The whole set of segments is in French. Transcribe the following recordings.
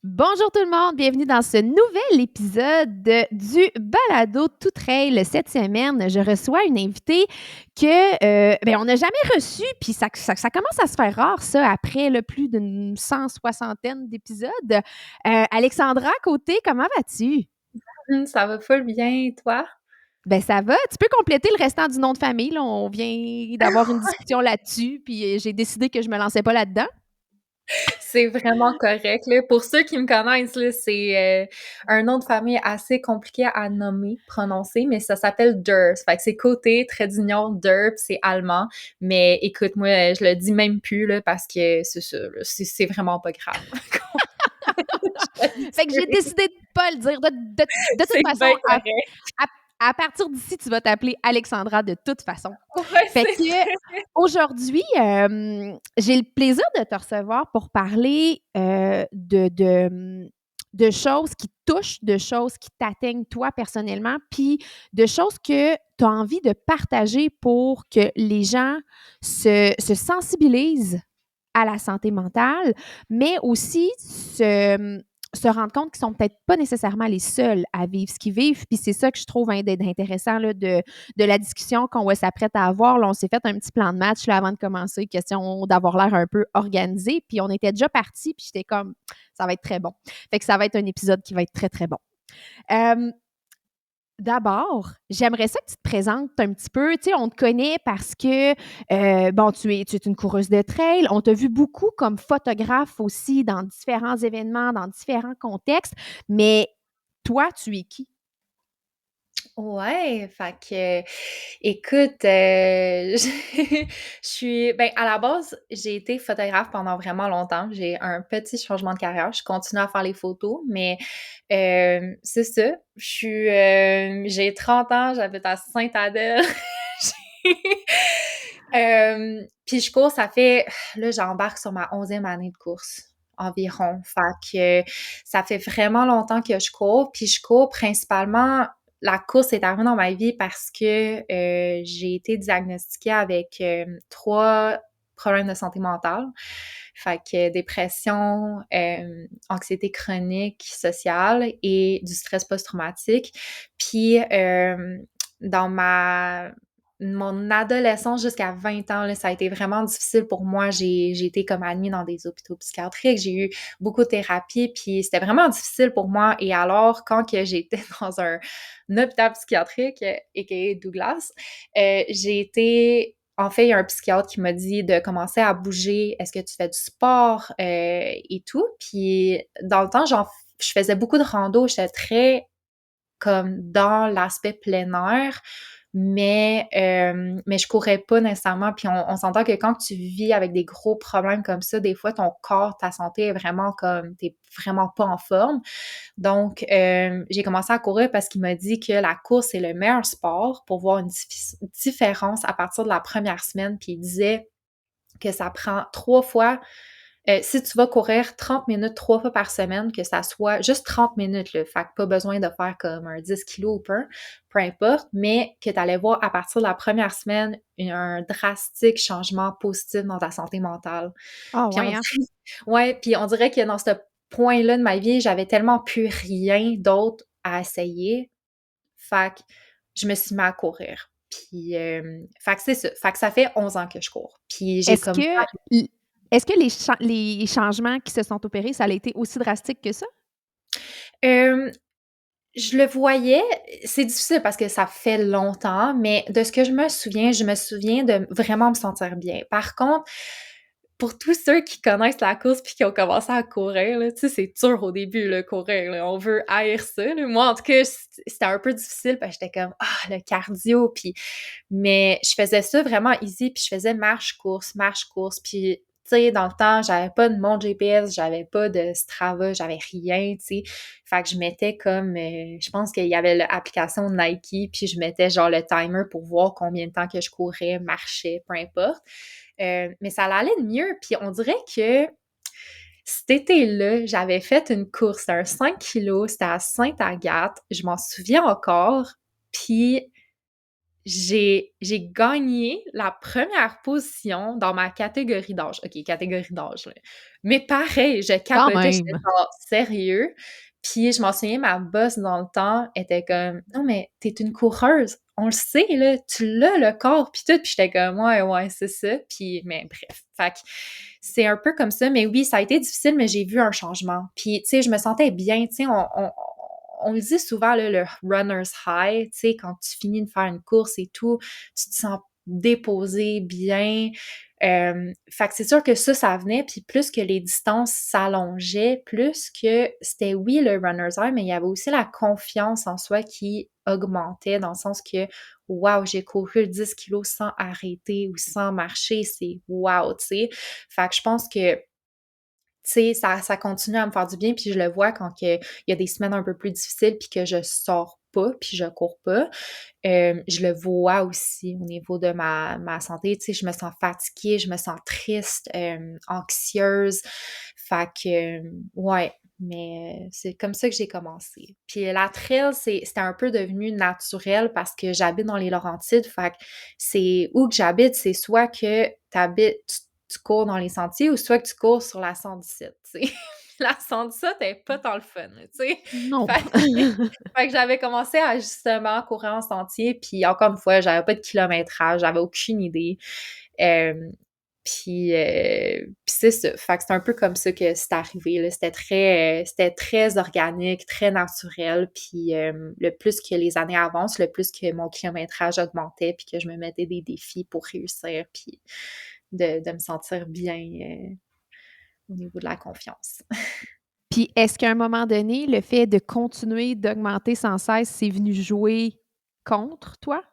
Bonjour tout le monde, bienvenue dans ce nouvel épisode du Balado Tout Trail. Cette semaine, je reçois une invitée on n'a jamais reçue, puis ça commence à se faire rare, ça, après plus d'une 160aine d'épisodes. Alexandra Côté, comment vas-tu? Ça va full bien, toi? Ben ça va. Tu peux compléter le restant du nom de famille, là. On vient d'avoir une discussion là-dessus, puis j'ai décidé que je me lançais pas là-dedans. C'est vraiment correct, là. Pour ceux qui me connaissent, là, c'est un nom de famille assez compliqué à nommer, prononcer, mais ça s'appelle Durr. Fait que c'est côté, trait d'union, Durr, puis c'est allemand. Mais écoute, moi, je le dis même plus, là, parce que c'est ça, là, c'est vraiment pas grave. Je Fait que j'ai t'assure. décidé de pas le dire. De toute C'est façon, bien correct. à partir d'ici, tu vas t'appeler Alexandra de toute façon. Ouais, Fait c'est que ça. aujourd'hui, j'ai le plaisir de te recevoir pour parler de choses qui te touchent, de choses qui t'atteignent toi personnellement, puis de choses que tu as envie de partager pour que les gens se sensibilisent à la santé mentale, mais aussi se rendre compte qu'ils sont peut-être pas nécessairement les seuls à vivre ce qu'ils vivent. Puis c'est ça que je trouve d'être intéressant là, de la discussion qu'on s'apprête à avoir. Là, on s'est fait un petit plan de match là, avant de commencer, question d'avoir l'air un peu organisé. Puis on était déjà parti, puis j'étais comme, ça va être très bon. Fait que ça va être un épisode qui va être très, très bon. Euh, D'abord, j'aimerais ça que tu te présentes un petit peu. Tu sais, on te connaît parce que, tu es une coureuse de trail. On t'a vu beaucoup comme photographe aussi dans différents événements, dans différents contextes. Mais toi, tu es qui? Ouais, fait que, écoute, je suis, ben, à la base, j'ai été photographe pendant vraiment longtemps. J'ai un petit changement de carrière. Je continue à faire les photos, mais c'est ça. J'ai 30 ans, j'habite à Sainte-Adèle. Puis je cours, là, j'embarque sur ma 11e année de course environ. Fait que ça fait vraiment longtemps que je cours, puis je cours principalement la course est arrivée dans ma vie parce que j'ai été diagnostiquée avec 3 problèmes de santé mentale. Fait que dépression, anxiété chronique, sociale et du stress post-traumatique. Puis dans mon adolescence jusqu'à 20 ans, là, ça a été vraiment difficile pour moi. J'ai été comme admise dans des hôpitaux psychiatriques. J'ai eu beaucoup de thérapie, puis c'était vraiment difficile pour moi. Et alors, quand que j'étais dans un hôpital psychiatrique, a.k.a. Douglas, j'ai été... En fait, il y a un psychiatre qui m'a dit de commencer à bouger. Est-ce que tu fais du sport et tout? Puis dans le temps, je faisais beaucoup de rando. J'étais très comme dans l'aspect plein air, mais je courais pas nécessairement. Puis on s'entend que quand tu vis avec des gros problèmes comme ça, des fois ton corps, ta santé est vraiment comme t'es vraiment pas en forme. Donc j'ai commencé à courir parce qu'il m'a dit que la course est le meilleur sport pour voir une différence à partir de la première semaine. Puis il disait que ça prend 3 fois si tu vas courir 30 minutes 3 fois par semaine, que ça soit juste 30 minutes, là, fait que pas besoin de faire comme un 10 kilos ou peu importe, mais que tu allais voir à partir de la première semaine un drastique changement positif dans ta santé mentale. Ah Puis ouais, hein? ouais, puis on dirait que dans ce point-là de ma vie, j'avais tellement plus rien d'autre à essayer, fait que je me suis mis à courir. Puis, fait que c'est ça. Fait que ça fait 11 ans que je cours. Puis j'ai Est-ce comme que, est-ce que les changements qui se sont opérés, ça a été aussi drastique que ça? euh, je le voyais, c'est difficile parce que ça fait longtemps, mais de ce que je me souviens de vraiment me sentir bien. Par contre, pour tous ceux qui connaissent la course puis qui ont commencé à courir, là, tu sais, c'est dur au début, là, courir, là. On veut haïr ça, là. Moi, en tout cas, c'était un peu difficile parce que j'étais comme, ah, le cardio, puis... Mais je faisais ça vraiment easy, puis je faisais marche, course, puis... Tu sais, dans le temps, j'avais pas de montre GPS, j'avais pas de Strava, j'avais rien, tu sais. Fait que je mettais comme, je pense qu'il y avait l'application Nike, puis je mettais genre le timer pour voir combien de temps que je courais, marchais, peu importe. Mais ça allait de mieux, puis on dirait que cet été-là, j'avais fait une course, c'était un 5 kilos, c'était à Sainte-Agathe, je m'en souviens encore, puis j'ai gagné la première position dans ma catégorie d'âge. OK, catégorie d'âge, là. Mais pareil, je Quand capotais, j'étais même! genre: «Sérieux?» Puis je m'en souviens, ma boss dans le temps était comme: «Non, mais t'es une coureuse, on le sait, là, tu l'as le corps», puis tout. Puis j'étais comme: «Ouais, ouais, c'est ça». Puis mais bref, fait que c'est un peu comme ça. Mais oui, ça a été difficile, mais j'ai vu un changement. Puis, tu sais, je me sentais bien. Tu sais, on le dit souvent, là, le runner's high, tu sais, quand tu finis de faire une course et tout, tu te sens déposé, bien. Fait que c'est sûr que ça venait, puis plus que les distances s'allongeaient, plus que c'était, oui, le runner's high, mais il y avait aussi la confiance en soi qui augmentait, dans le sens que, wow, j'ai couru 10 kilos sans arrêter ou sans marcher, c'est wow, tu sais. Fait que je pense que tu sais, ça continue à me faire du bien, puis je le vois quand il y a des semaines un peu plus difficiles, puis que je sors pas, puis je cours pas. Je le vois aussi au niveau de ma santé. Tu sais, je me sens fatiguée, je me sens triste, anxieuse. Fait que, ouais, mais c'est comme ça que j'ai commencé. Puis la trail, c'était un peu devenu naturel parce que j'habite dans les Laurentides. Fait que c'est où que j'habite, c'est soit que tu cours dans les sentiers ou soit que tu cours sur la 117, tu sais. La 117 est pas tant le fun, tu sais. Non! Fait fait que j'avais commencé à justement courir en sentier, puis encore une fois, j'avais pas de kilométrage, j'avais aucune idée. Puis c'est ça. Fait que c'est un peu comme ça que c'est arrivé, là. C'était très organique, très naturel. Puis le plus que les années avancent, le plus que mon kilométrage augmentait, puis que je me mettais des défis pour réussir, puis de me sentir bien au niveau de la confiance. Puis est-ce qu'à un moment donné, le fait de continuer d'augmenter sans cesse, c'est venu jouer contre toi?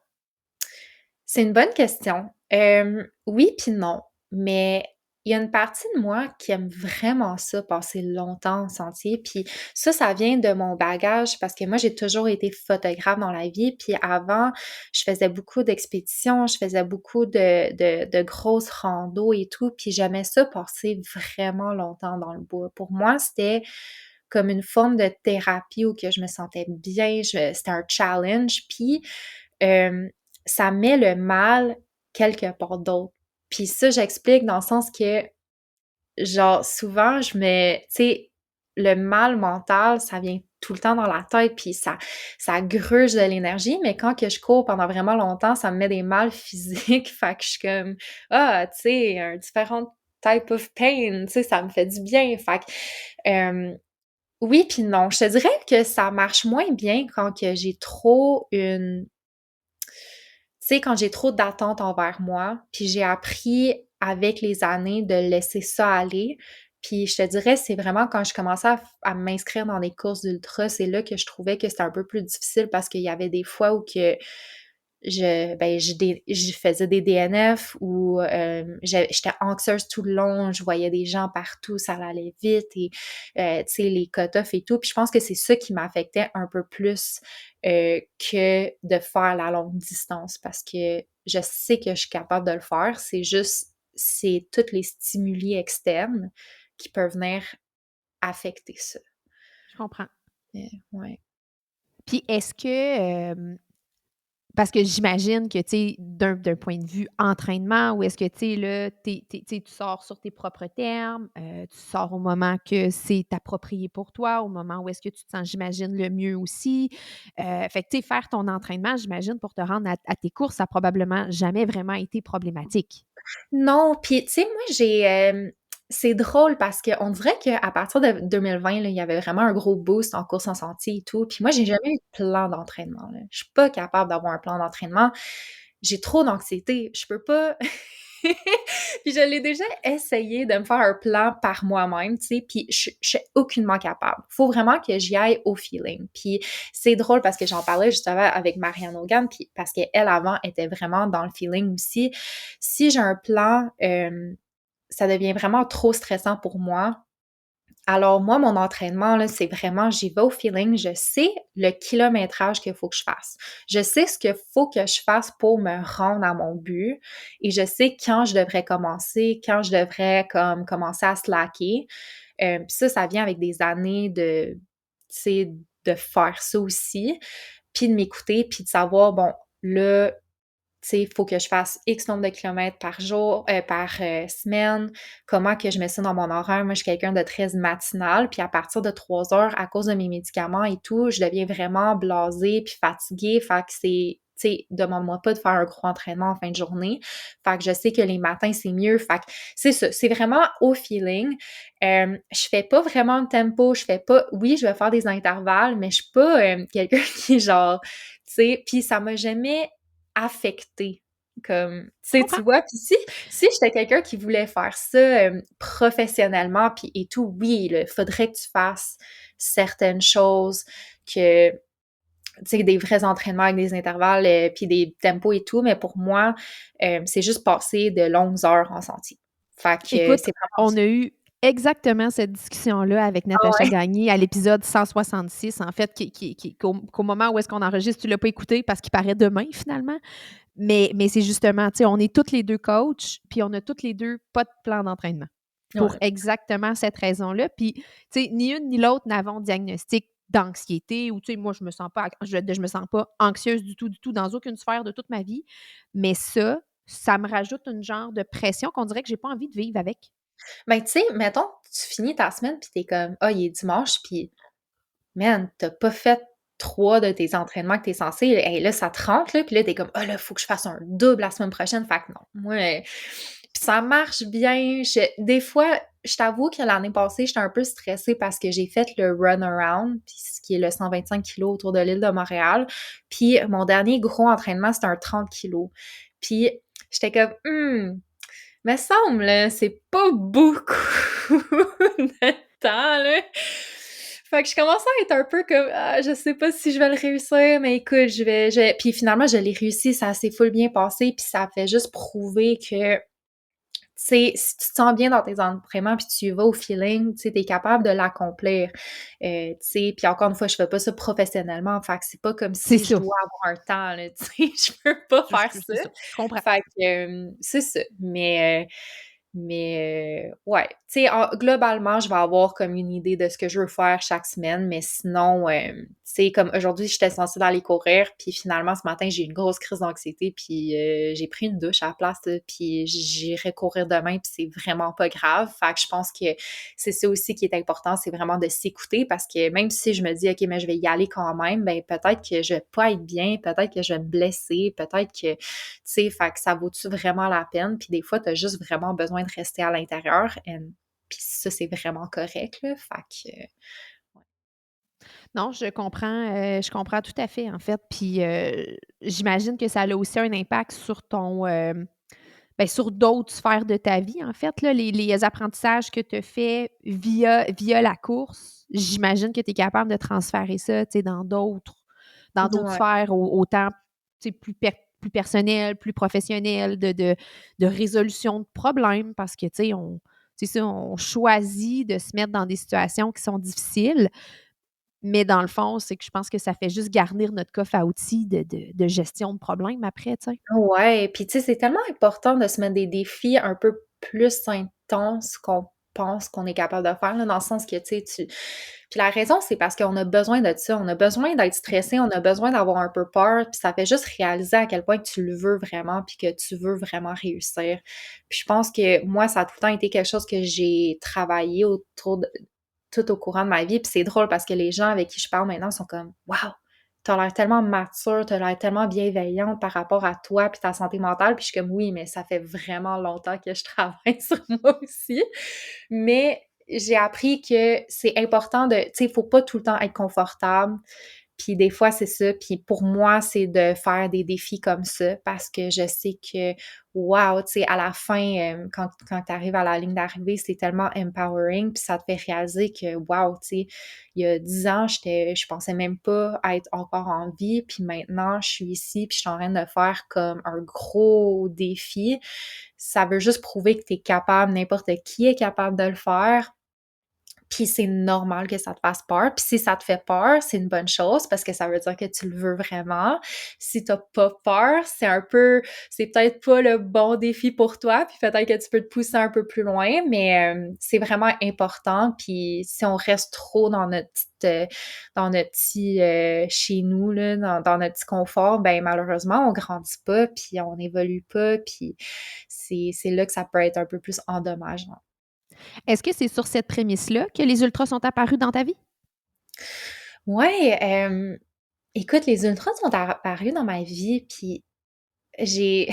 C'est une bonne question. Oui puis non, mais il y a une partie de moi qui aime vraiment ça, passer longtemps en sentier, puis ça vient de mon bagage parce que moi, j'ai toujours été photographe dans la vie, puis avant, je faisais beaucoup d'expéditions, je faisais beaucoup de grosses randos et tout, puis j'aimais ça passer vraiment longtemps dans le bois. Pour moi, c'était comme une forme de thérapie où que je me sentais bien, c'était un challenge, puis hem ça met le mal quelque part d'autre. Puis ça, j'explique dans le sens que, genre, souvent, tu sais, le mal mental, ça vient tout le temps dans la tête, puis ça gruge de l'énergie, mais quand que je cours pendant vraiment longtemps, ça me met des mal physiques, fait que je suis comme, ah, tu sais, un différent type of pain, tu sais, ça me fait du bien, fait que, oui puis non. Je te dirais que ça marche moins bien quand que j'ai trop une tu sais, quand j'ai trop d'attentes envers moi, puis j'ai appris avec les années de laisser ça aller. Puis je te dirais, c'est vraiment quand je commençais à m'inscrire dans des courses d'ultra, c'est là que je trouvais que c'était un peu plus difficile parce qu'il y avait des fois où que je faisais des DNF ou j'étais anxieuse tout le long, je voyais des gens partout, ça allait vite et tu sais, les cut-offs et tout. Puis je pense que c'est ça qui m'affectait un peu plus que de faire la longue distance parce que je sais que je suis capable de le faire. C'est tous les stimuli externes qui peuvent venir affecter ça. Je comprends. Ouais. Puis est-ce que, parce que j'imagine que, tu sais, d'un point de vue entraînement, où est-ce que, tu sais, là, tu sais, tu sors sur tes propres termes, tu sors au moment que c'est approprié pour toi, au moment où est-ce que tu te sens, j'imagine, le mieux aussi. Fait que, tu sais, faire ton entraînement, j'imagine, pour te rendre à tes courses, ça a probablement jamais vraiment été problématique. Non, puis tu sais, moi c'est drôle parce qu'on dirait qu'à partir de 2020, là, il y avait vraiment un gros boost en course en sentier et tout. Puis moi, j'ai jamais eu de plan d'entraînement, là. Je suis pas capable d'avoir un plan d'entraînement. J'ai trop d'anxiété. Je peux pas. Puis je l'ai déjà essayé de me faire un plan par moi-même, tu sais, puis je suis aucunement capable. Faut vraiment que j'y aille au feeling. Puis c'est drôle parce que j'en parlais justement avec Marianne Hogan, puis parce qu'elle, avant, était vraiment dans le feeling aussi. Si j'ai un plan, ça devient vraiment trop stressant pour moi. Alors moi, mon entraînement, là, c'est vraiment, j'y vais au feeling. Je sais le kilométrage qu'il faut que je fasse. Je sais ce qu'il faut que je fasse pour me rendre à mon but. Et je sais quand je devrais commencer, quand je devrais comme commencer à slacker. Puis ça vient avec des années tu sais, de faire ça aussi. Puis de m'écouter, puis de savoir, bon, là, sais, il faut que je fasse X nombre de kilomètres par jour, par semaine, comment que je mets ça dans mon horaire. Moi, je suis quelqu'un de très matinal, puis à partir de 3 heures, à cause de mes médicaments et tout, je deviens vraiment blasée puis fatiguée, fait que c'est, tu sais, demande-moi pas de faire un gros entraînement en fin de journée. Fait que je sais que les matins, c'est mieux. Fait que c'est ça, c'est vraiment au feeling. Je fais pas vraiment de tempo, je fais pas, oui, je vais faire des intervalles, mais je suis pas quelqu'un qui est genre, tu sais, puis ça m'a jamais affectée. Comme, tu Je sais, tu comprends. vois, puis si j'étais quelqu'un qui voulait faire ça professionnellement, puis et tout, oui, il faudrait que tu fasses certaines choses, que, tu sais, des vrais entraînements avec des intervalles, puis des tempos et tout, mais pour moi, c'est juste passer de longues heures en sentier. Fait que Écoute, c'est vraiment on ça. a eu exactement cette discussion-là avec Ah Natacha ouais? Gagné à l'épisode 166, en fait, qu'au moment où est-ce qu'on enregistre, tu l'as pas écouté parce qu'il paraît demain, finalement. Mais c'est justement, tu sais, on est toutes les 2 coachs, puis on a toutes les 2 pas de plan d'entraînement pour Ouais. exactement cette raison-là. Puis, tu sais, ni une ni l'autre n'avons de diagnostic d'anxiété ou, tu sais, moi, je me sens pas anxieuse du tout, dans aucune sphère de toute ma vie. Mais ça me rajoute une genre de pression qu'on dirait que j'ai pas envie de vivre avec. Ben, tu sais, mettons, tu finis ta semaine puis t'es comme: «Ah, il est dimanche», puis man, t'as pas fait 3 de tes entraînements que t'es censé. Hey, là, ça te rentre, là, puis là, t'es comme: «Ah là, faut que je fasse un double la semaine prochaine». Fait que non, moi, puis ça marche bien. Des fois, je t'avoue que l'année passée, j'étais un peu stressée parce que j'ai fait le run around, puis ce qui est le 125 kilos autour de l'île de Montréal. Puis mon dernier gros entraînement, c'était un 30 kilos. Puis j'étais comme: me semble, là, c'est pas beaucoup de temps, là. Fait que je commence à être un peu comme, ah, je sais pas si je vais le réussir, mais écoute, puis finalement, je l'ai réussi, ça s'est full bien passé, puis ça fait juste prouver que, tu sais, si tu te sens bien dans tes entraînements puis tu y vas au feeling, tu sais, t'es capable de l'accomplir. Tu sais, puis encore une fois, je fais pas ça professionnellement, fait que c'est pas comme C'est si je ça. dois avoir un temps, là, tu sais, je peux pas faire ça. C'est ça. Je comprends. Fait que, c'est ça. Ouais, tu sais, globalement, je vais avoir comme une idée de ce que je veux faire chaque semaine, mais sinon, tu sais, comme aujourd'hui, j'étais censée d'aller courir, puis finalement, ce matin, j'ai eu une grosse crise d'anxiété, puis j'ai pris une douche à la place, là, puis j'irai courir demain, puis c'est vraiment pas grave. Fait que je pense que c'est ça aussi qui est important, c'est vraiment de s'écouter, parce que même si je me dis, OK, mais je vais y aller quand même, ben peut-être que je vais pas être bien, peut-être que je vais me blesser, peut-être que, tu sais, fait que ça vaut-tu vraiment la peine? Puis des fois, tu as juste vraiment besoin de rester à l'intérieur. Puis ça, c'est vraiment correct, là. Fait que, ouais. Non, je comprends tout à fait, en fait. Puis, j'imagine que ça a aussi un impact sur sur d'autres sphères de ta vie, en fait, là, les apprentissages que tu as faits via la course. J'imagine que tu es capable de transférer ça, tu sais, dans d'autres Ouais. sphères, autant, tu sais, plus personnelles, plus professionnelles, de résolution de problèmes parce que, tu sais, c'est ça, on choisit de se mettre dans des situations qui sont difficiles, mais dans le fond, c'est que je pense que ça fait juste garnir notre coffre à outils de gestion de problèmes après, tu sais. Ouais, puis tu sais, c'est tellement important de se mettre des défis un peu plus intenses qu'on pense qu'on est capable de faire, là, dans le sens que, tu sais, puis la raison, c'est parce qu'on a besoin de ça, on a besoin d'être stressé, on a besoin d'avoir un peu peur, puis ça fait juste réaliser à quel point tu le veux vraiment, puis que tu veux vraiment réussir. Puis je pense que moi, ça a tout le temps été quelque chose que j'ai travaillé autour de tout au courant de ma vie, puis c'est drôle parce que les gens avec qui je parle maintenant sont comme: «Waouh! T'as l'air tellement mature, t'as l'air tellement bienveillante par rapport à toi puis ta santé mentale». Puis je suis comme: «Oui, mais ça fait vraiment longtemps que je travaille sur moi aussi». Mais j'ai appris que c'est important de, tu sais, il faut pas tout le temps être confortable. Puis des fois, c'est ça. Puis pour moi, c'est de faire des défis comme ça parce que je sais que, wow, tu sais, à la fin, quand tu arrives à la ligne d'arrivée, c'est tellement empowering. Puis ça te fait réaliser que, wow, tu sais, il y a 10 ans, je pensais même pas être encore en vie. Puis maintenant, je suis ici, puis je suis en train de faire comme un gros défi. Ça veut juste prouver que tu es capable, n'importe qui est capable de le faire. Puis c'est normal que ça te fasse peur. Puis si ça te fait peur, c'est une bonne chose parce que ça veut dire que tu le veux vraiment. Si t'as pas peur, c'est peut-être pas le bon défi pour toi, puis peut-être que tu peux te pousser un peu plus loin, mais c'est vraiment important. Puis si on reste trop dans notre petit chez nous, là, dans notre petit confort, ben malheureusement, on grandit pas, puis on évolue pas, puis c'est là que ça peut être un peu plus endommageant. Est-ce que c'est sur cette prémisse-là que les ultras sont apparus dans ta vie? Ouais, écoute, les ultras sont apparus dans ma vie, puis j'ai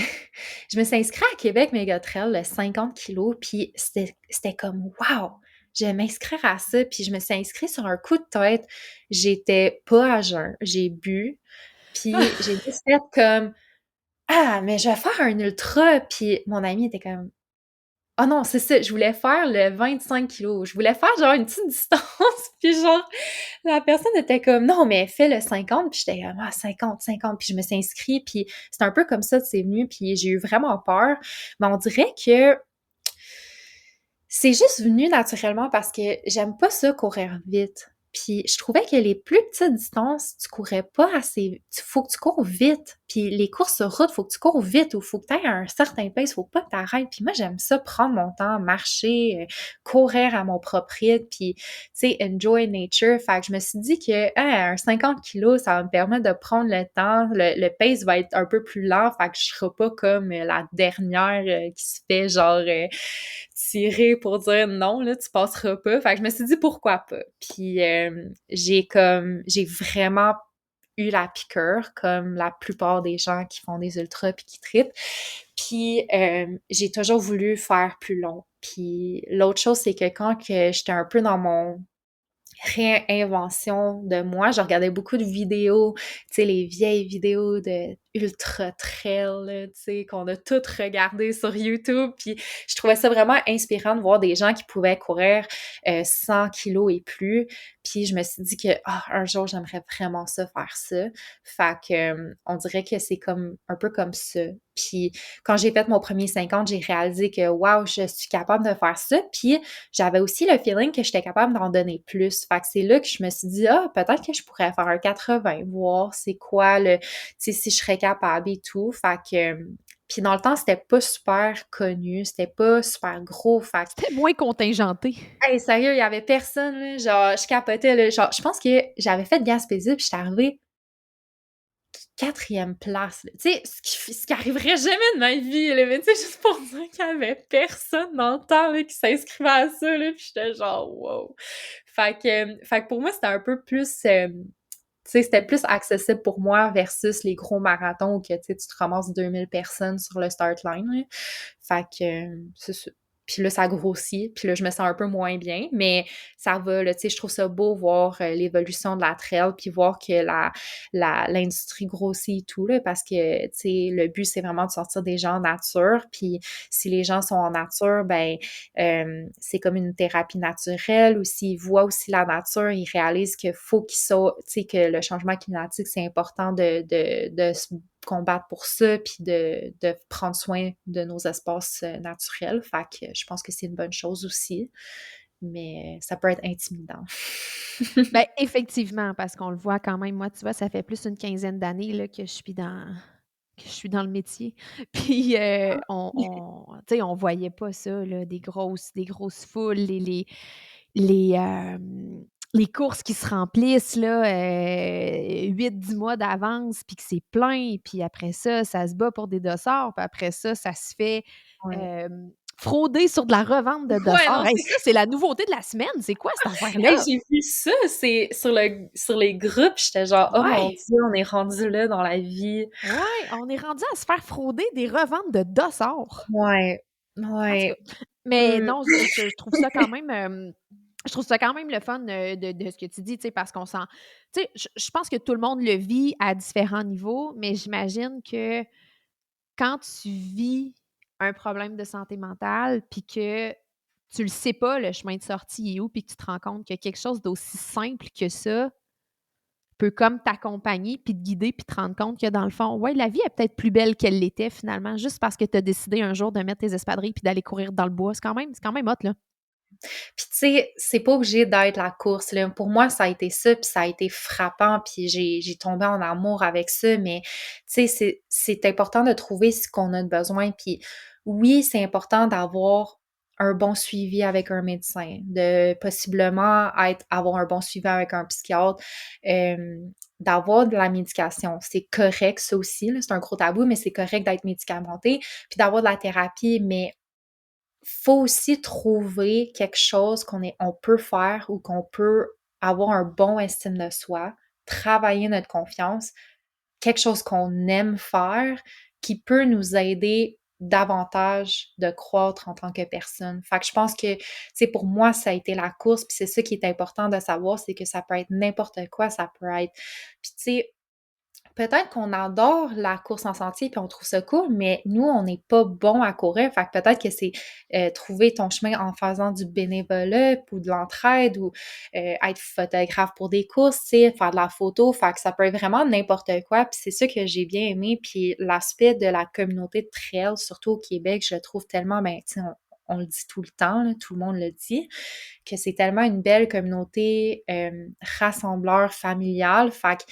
je me suis inscrite à Québec Méga Trail, le 50 kilos, puis c'était comme «Wow! Je vais m'inscrire à ça», puis je me suis inscrite sur un coup de tête. J'étais pas à jeun, j'ai bu, puis j'ai juste fait comme «Ah, mais je vais faire un ultra», puis mon ami était comme ah non, c'est ça, je voulais faire le 25 kilos. Je voulais faire genre une petite distance, puis genre la personne était comme non, mais fais le 50, puis j'étais comme ah 50, 50, puis je me suis inscrite, puis c'est un peu comme ça que c'est venu, puis j'ai eu vraiment peur. Mais on dirait que c'est juste venu naturellement parce que j'aime pas ça courir vite. Puis je trouvais que les plus petites distances, tu courais pas assez. Faut que tu cours vite. Puis les courses sur route, faut que tu cours vite ou faut que tu ailles à un certain pace, faut pas que tu arrêtes. Puis moi, j'aime ça, prendre mon temps, marcher, courir à mon propre rythme, puis tu sais, enjoy nature. Fait que je me suis dit que un 50 kilos, ça va me permettre de prendre le temps. Le pace va être un peu plus lent, fait que je serai pas comme la dernière qui se fait genre tirer pour dire non, là, tu passeras pas. Fait que je me suis dit pourquoi pas. Puis j'ai vraiment eu la piqûre, comme la plupart des gens qui font des ultras puis qui trippent. Puis j'ai toujours voulu faire plus long. Puis l'autre chose, c'est que quand que j'étais un peu dans mon réinvention de moi. Je regardais beaucoup de vidéos, tu sais, les vieilles vidéos de Ultra Trail, là, tu sais, qu'on a toutes regardées sur YouTube. Puis je trouvais ça vraiment inspirant de voir des gens qui pouvaient courir 100 kilos et plus. Puis je me suis dit que un jour, j'aimerais vraiment ça, faire ça. Fait que on dirait que c'est comme un peu comme ça. Puis quand j'ai fait mon premier 50, j'ai réalisé que wow, je suis capable de faire ça. Puis j'avais aussi le feeling que j'étais capable d'en donner plus. Fait que c'est là que je me suis dit, peut-être que je pourrais faire un 80, voir c'est quoi tu sais, si je serais capable et tout. Fait que, puis dans le temps, c'était pas super connu, c'était pas super gros. Fait que, C'était moins contingenté. hey, sérieux, il y avait personne, là, genre, je capotais, là, genre, je pense que j'avais fait Gaspésie, puis j'étais arrivée 4e place, là. Tu sais, ce qui arriverait jamais de ma vie, là, mais tu sais, juste pour dire qu'il y avait personne dans le temps, là, qui s'inscrivait à ça, là, puis j'étais genre «Wow!» Fait que pour moi, c'était un peu plus, tu sais, c'était plus accessible pour moi versus les gros marathons où que, tu sais, tu te ramasses 2000 personnes sur le start line, là. Fait que, c'est ça. Puis là, ça grossit, puis là, je me sens un peu moins bien, mais ça va, là, tu sais, je trouve ça beau voir l'évolution de la trail, puis voir que l'industrie grossit et tout, là, parce que, tu sais, le but, c'est vraiment de sortir des gens en nature, puis si les gens sont en nature, ben, c'est comme une thérapie naturelle, ou s'ils voient aussi la nature, ils réalisent qu'il faut qu'ils soient, tu sais, que le changement climatique, c'est important de se combattre pour ça, puis de prendre soin de nos espaces naturels. Fait que je pense que c'est une bonne chose aussi, mais ça peut être intimidant. Ben, effectivement, parce qu'on le voit quand même. Moi, tu vois, ça fait plus d'une quinzaine d'années là, que je suis dans le métier. Puis, tu sais, on voyait pas ça, là, des grosses foules, les, les courses qui se remplissent là, 8-10 mois d'avance, puis que c'est plein, puis après ça se bat pour des dossards, puis après ça se fait, Ouais. frauder sur de la revente de Ouais, dossards. non, Hey, c'est ça, c'est la nouveauté de la semaine. C'est quoi cette hey, affaire-là? j'ai vu ça, c'est sur les groupes, j'étais genre: «Oh mon Ouais, Dieu, on est rendu là dans la vie». ouais, on est rendu à se faire frauder des reventes de dossards. Ouais, En tout ouais. cas, mais Mmh. non, je trouve ça quand même, je trouve ça quand même le fun, de ce que tu dis, tu sais, parce qu'on sent tu sais, je pense que tout le monde le vit à différents niveaux, mais j'imagine que quand tu vis un problème de santé mentale, puis que tu le sais pas, le chemin de sortie est où, puis que tu te rends compte que quelque chose d'aussi simple que ça peut comme t'accompagner, puis te guider, puis te rendre compte que dans le fond, ouais, la vie est peut-être plus belle qu'elle l'était finalement, juste parce que tu as décidé un jour de mettre tes espadrilles puis d'aller courir dans le bois. C'est quand même hot, là. Puis tu sais, c'est pas obligé d'être la course, là. Pour moi, ça a été ça, puis ça a été frappant, puis j'ai tombé en amour avec ça, mais tu sais, c'est important de trouver ce qu'on a de besoin, puis oui, c'est important d'avoir un bon suivi avec un médecin, de possiblement avoir un bon suivi avec un psychiatre, d'avoir de la médication. C'est correct, ça aussi, là, c'est un gros tabou, mais c'est correct d'être médicamenté, puis d'avoir de la thérapie, mais faut aussi trouver quelque chose on peut faire ou qu'on peut avoir un bon estime de soi, travailler notre confiance, quelque chose qu'on aime faire qui peut nous aider davantage de croître en tant que personne. Fait que je pense que, tu sais, pour moi, ça a été la course, puis c'est ça qui est important de savoir, c'est que ça peut être n'importe quoi, ça peut être... Puis tu sais, peut-être qu'on adore la course en sentier puis on trouve ça cool, mais nous, on n'est pas bon à courir. Fait que peut-être que c'est trouver ton chemin en faisant du bénévolat ou de l'entraide ou être photographe pour des courses, tu sais, faire de la photo. Fait que ça peut être vraiment n'importe quoi. Puis c'est ça que j'ai bien aimé. Puis l'aspect de la communauté de trail, surtout au Québec, je le trouve tellement, ben, tu sais, on le dit tout le temps, là, tout le monde le dit, que c'est tellement une belle communauté rassembleur familiale. Fait que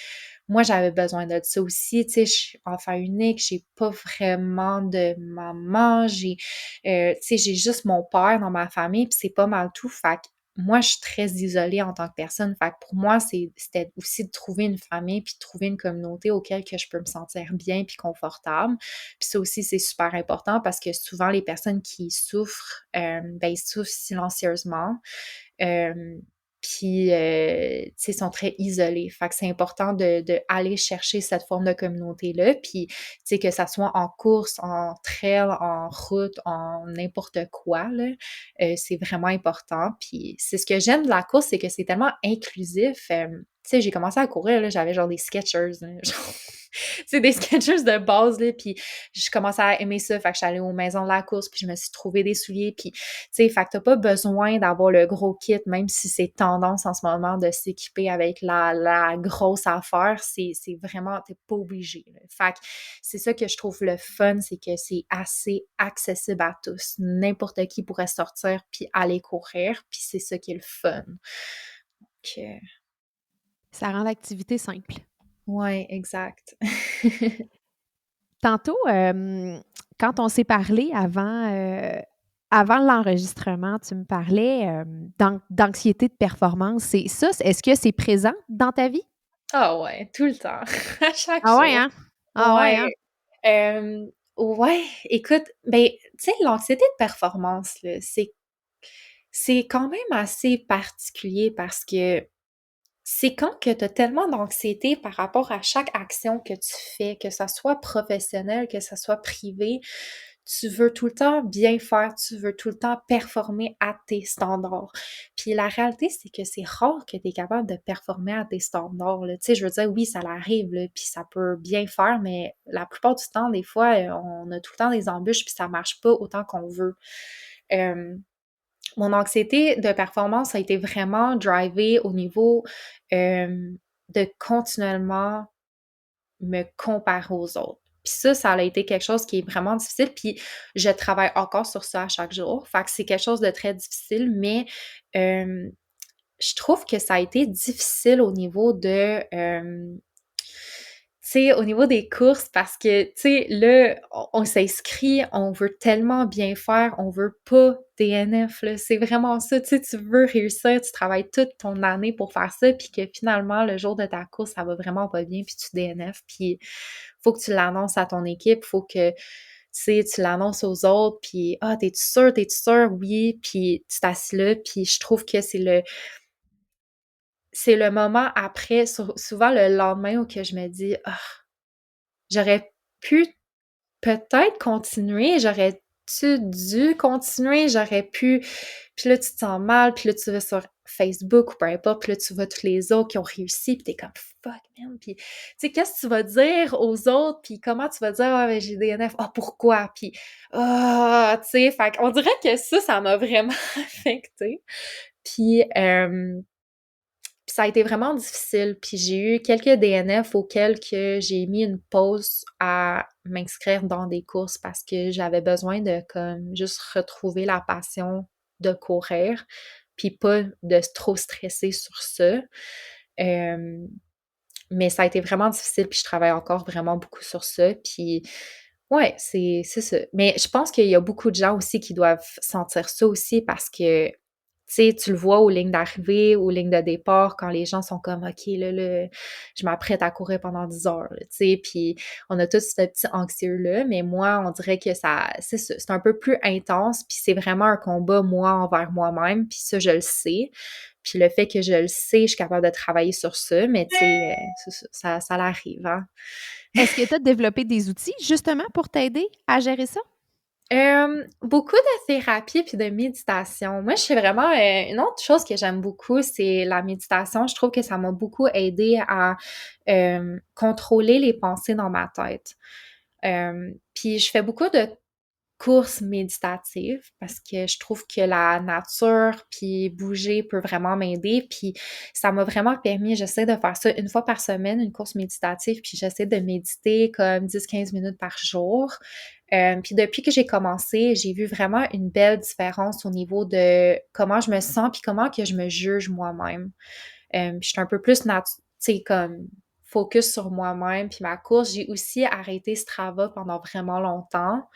moi, j'avais besoin de ça aussi. Tu sais, je suis enfant unique, j'ai pas vraiment de maman, tu sais, j'ai juste mon père dans ma famille, puis c'est pas mal tout. Fait que moi, je suis très isolée en tant que personne. Fait que pour moi, c'était aussi de trouver une famille puis de trouver une communauté auquel que je peux me sentir bien puis confortable. Puis ça aussi, c'est super important parce que souvent, les personnes qui souffrent, ben, ils souffrent silencieusement. Euh, puis, tu sais, sont très isolés. Fait que c'est important de aller chercher cette forme de communauté-là. Puis, tu sais, que ça soit en course, en trail, en route, en n'importe quoi, là, c'est vraiment important. Puis, c'est ce que j'aime de la course, c'est que c'est tellement inclusif. Tu sais, j'ai commencé à courir, là, j'avais genre des Skechers, là, genre, c'est des Skechers de base, là, puis je commençais à aimer ça, fait que je suis allée aux maisons de la course, puis je me suis trouvé des souliers, puis tu sais, fait que t'as pas besoin d'avoir le gros kit, même si c'est tendance en ce moment de s'équiper avec la grosse affaire, c'est vraiment, t'es pas obligé, là. Fait que c'est ça que je trouve le fun, c'est que c'est assez accessible à tous. N'importe qui pourrait sortir puis aller courir, puis c'est ça qui est le fun. Donc, Ça rend l'activité simple. ouais, exact. Tantôt, quand on s'est parlé avant l'enregistrement, tu me parlais d'anxiété de performance. C'est ça, est-ce que c'est présent dans ta vie? Ah ouais, tout le temps, à chaque Ah ouais, jour. hein? Ah ouais, Ouais, hein? ouais, écoute, ben, tu sais, l'anxiété de performance, là, c'est quand même assez particulier parce que c'est quand que tu as tellement d'anxiété par rapport à chaque action que tu fais, que ça soit professionnel, que ça soit privé, tu veux tout le temps bien faire, tu veux tout le temps performer à tes standards. Puis la réalité, c'est que c'est rare que tu es capable de performer à tes standards, là. Tu sais, je veux dire, oui, ça l'arrive, là, puis ça peut bien faire, mais la plupart du temps, des fois, on a tout le temps des embûches, puis ça marche pas autant qu'on veut. Euh, Mon anxiété de performance a été vraiment drivée au niveau de continuellement me comparer aux autres. Puis ça a été quelque chose qui est vraiment difficile, puis je travaille encore sur ça à chaque jour. Fait que c'est quelque chose de très difficile, mais je trouve que ça a été difficile au niveau de tu sais, au niveau des courses, parce que, tu sais, là, on s'inscrit, on veut tellement bien faire, on veut pas DNF, là. C'est vraiment ça, tu sais, tu veux réussir, tu travailles toute ton année pour faire ça, puis que finalement, le jour de ta course, ça va vraiment pas bien, puis tu DNF, puis faut que tu l'annonces à ton équipe, faut que, tu sais, tu l'annonces aux autres, puis « Ah, t'es-tu sûr? T'es-tu sûr? Oui. » Puis tu t'assis là, puis je trouve que c'est le moment après, souvent le lendemain où que je me dis « Ah, j'aurais pu peut-être continuer, j'aurais-tu dû continuer, j'aurais pu... » Puis là, tu te sens mal, puis là, tu vas sur Facebook ou peu importe, puis là, tu vois tous les autres qui ont réussi, puis t'es comme « Fuck, man! » Puis, tu sais, qu'est-ce que tu vas dire aux autres, puis comment tu vas dire « Ah, ben, j'ai DNF. Ah, pourquoi? » Puis, ah, tu sais, fait qu'on dirait que ça m'a vraiment affectée. Puis, ça a été vraiment difficile, puis j'ai eu quelques DNF auxquels que j'ai mis une pause à m'inscrire dans des courses parce que j'avais besoin de comme juste retrouver la passion de courir, puis pas de trop stresser sur ça. Hem, mais ça a été vraiment difficile, puis je travaille encore vraiment beaucoup sur ça, puis ouais, c'est ça. Mais je pense qu'il y a beaucoup de gens aussi qui doivent sentir ça aussi parce que, tu sais, tu le vois aux lignes d'arrivée, aux lignes de départ, quand les gens sont comme: «OK, là, je m'apprête à courir pendant 10 heures», là, tu sais, puis on a tous ce petit anxieux-là, mais moi, on dirait que ça c'est ça, c'est un peu plus intense, puis c'est vraiment un combat, moi, envers moi-même, puis ça, je le sais. Puis le fait que je le sais, je suis capable de travailler sur ça, mais tu sais, c'est ça l'arrive, hein. Est-ce que tu as développé des outils justement pour t'aider à gérer ça? Beaucoup de thérapie puis de méditation. Moi, je suis vraiment, une autre chose que j'aime beaucoup, c'est la méditation. Je trouve que ça m'a beaucoup aidée à, contrôler les pensées dans ma tête. Puis je fais beaucoup de course méditative parce que je trouve que la nature puis bouger peut vraiment m'aider puis ça m'a vraiment permis, j'essaie de faire ça une fois par semaine, une course méditative, puis j'essaie de méditer comme 10-15 minutes par jour. Puis depuis que j'ai commencé, j'ai vu vraiment une belle différence au niveau de comment je me sens puis comment que je me juge moi-même. Je suis un peu plus tu sais, comme focus sur moi-même puis ma course. J'ai aussi arrêté Strava pendant vraiment longtemps.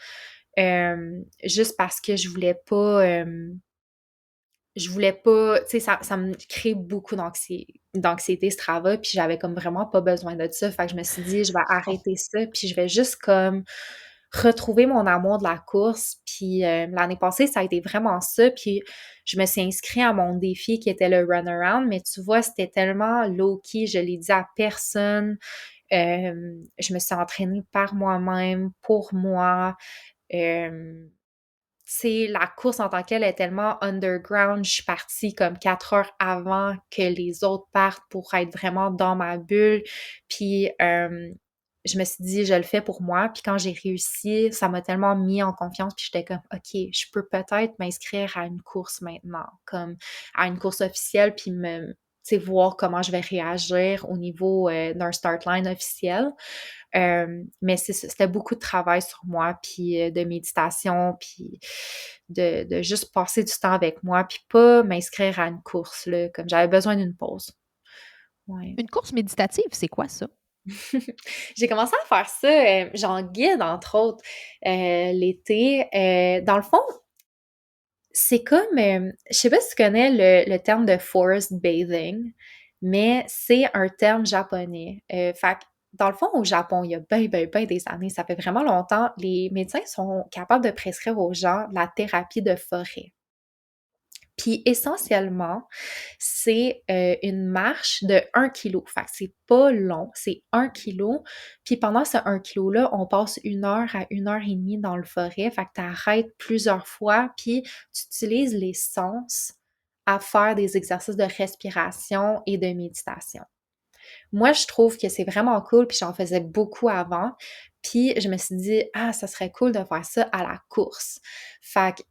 Juste parce que je voulais pas, tu sais, ça me crée beaucoup d'anxiété Strava, puis j'avais comme vraiment pas besoin de ça. Fait que je me suis dit: «Je vais Bon. arrêter ça, puis je vais juste comme retrouver mon amour de la course». Puis, l'année passée, ça a été vraiment ça, puis je me suis inscrite à mon défi qui était le run around, mais tu vois, c'était tellement low key, je l'ai dit à personne. Je me suis entraînée par moi-même, pour moi. Hem C'est la course en tant que telle est tellement underground. Je suis partie comme 4 heures avant que les autres partent pour être vraiment dans ma bulle. Puis, je me suis dit: «Je le fais pour moi». Puis quand j'ai réussi, ça m'a tellement mis en confiance, puis j'étais comme: «OK, je peux peut-être m'inscrire à une course maintenant», comme à une course officielle, puis tu sais, voir comment je vais réagir au niveau, d'un start line officiel. Mais c'est ça, c'était beaucoup de travail sur moi, puis de méditation, puis de juste passer du temps avec moi, puis pas m'inscrire à une course, là, comme j'avais besoin d'une pause. Ouais. Une course méditative, c'est quoi ça? J'ai commencé à faire ça, j'en guide, entre autres, l'été. Dans le fond, c'est comme, je sais pas si tu connais le terme de forest bathing, mais c'est un terme japonais. Fait que dans le fond, au Japon, il y a ben des années, ça fait vraiment longtemps, les médecins sont capables de prescrire aux gens la thérapie de forêt. Puis essentiellement, c'est, une marche de 1 kilo. Fait que c'est pas long, c'est 1 kilo. Puis pendant ce 1 kilo là, on passe 1 heure à 1 heure et demie dans le forêt. Fait que tu arrêtes plusieurs fois, puis tu utilises les sens à faire des exercices de respiration et de méditation. Moi, je trouve que c'est vraiment cool, puis j'en faisais beaucoup avant. Puis je me suis dit: «Ah, ça serait cool de faire ça à la course». Fait que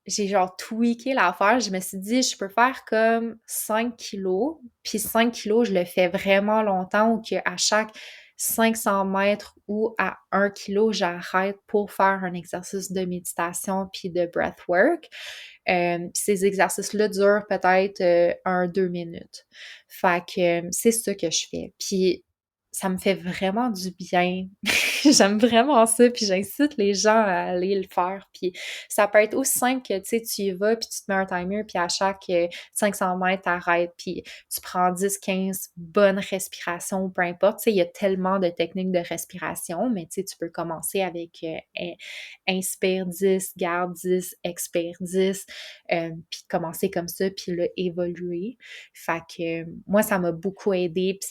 j'ai genre tweaké l'affaire. Je me suis dit: «Je peux faire comme 5 kilos, puis 5 kilos, je le fais vraiment longtemps ou qu'à chaque 500 mètres ou à 1 kilo, j'arrête pour faire un exercice de méditation puis de breathwork». Puis ces exercices-là durent peut-être, 1-2 minutes. Fait que, c'est ça que je fais. Puis ça me fait vraiment du bien. J'aime vraiment ça, puis j'incite les gens à aller le faire. Puis ça peut être aussi simple que, tu sais, tu y vas, puis tu te mets un timer, puis à chaque 500 mètres, t'arrêtes, puis tu prends 10-15 bonnes respirations, peu importe. Tu sais, il y a tellement de techniques de respiration, mais tu sais, tu peux commencer avec inspire 10, garde 10, expire 10, puis commencer comme ça, puis là, évoluer. Fait que moi, ça m'a beaucoup aidé, puis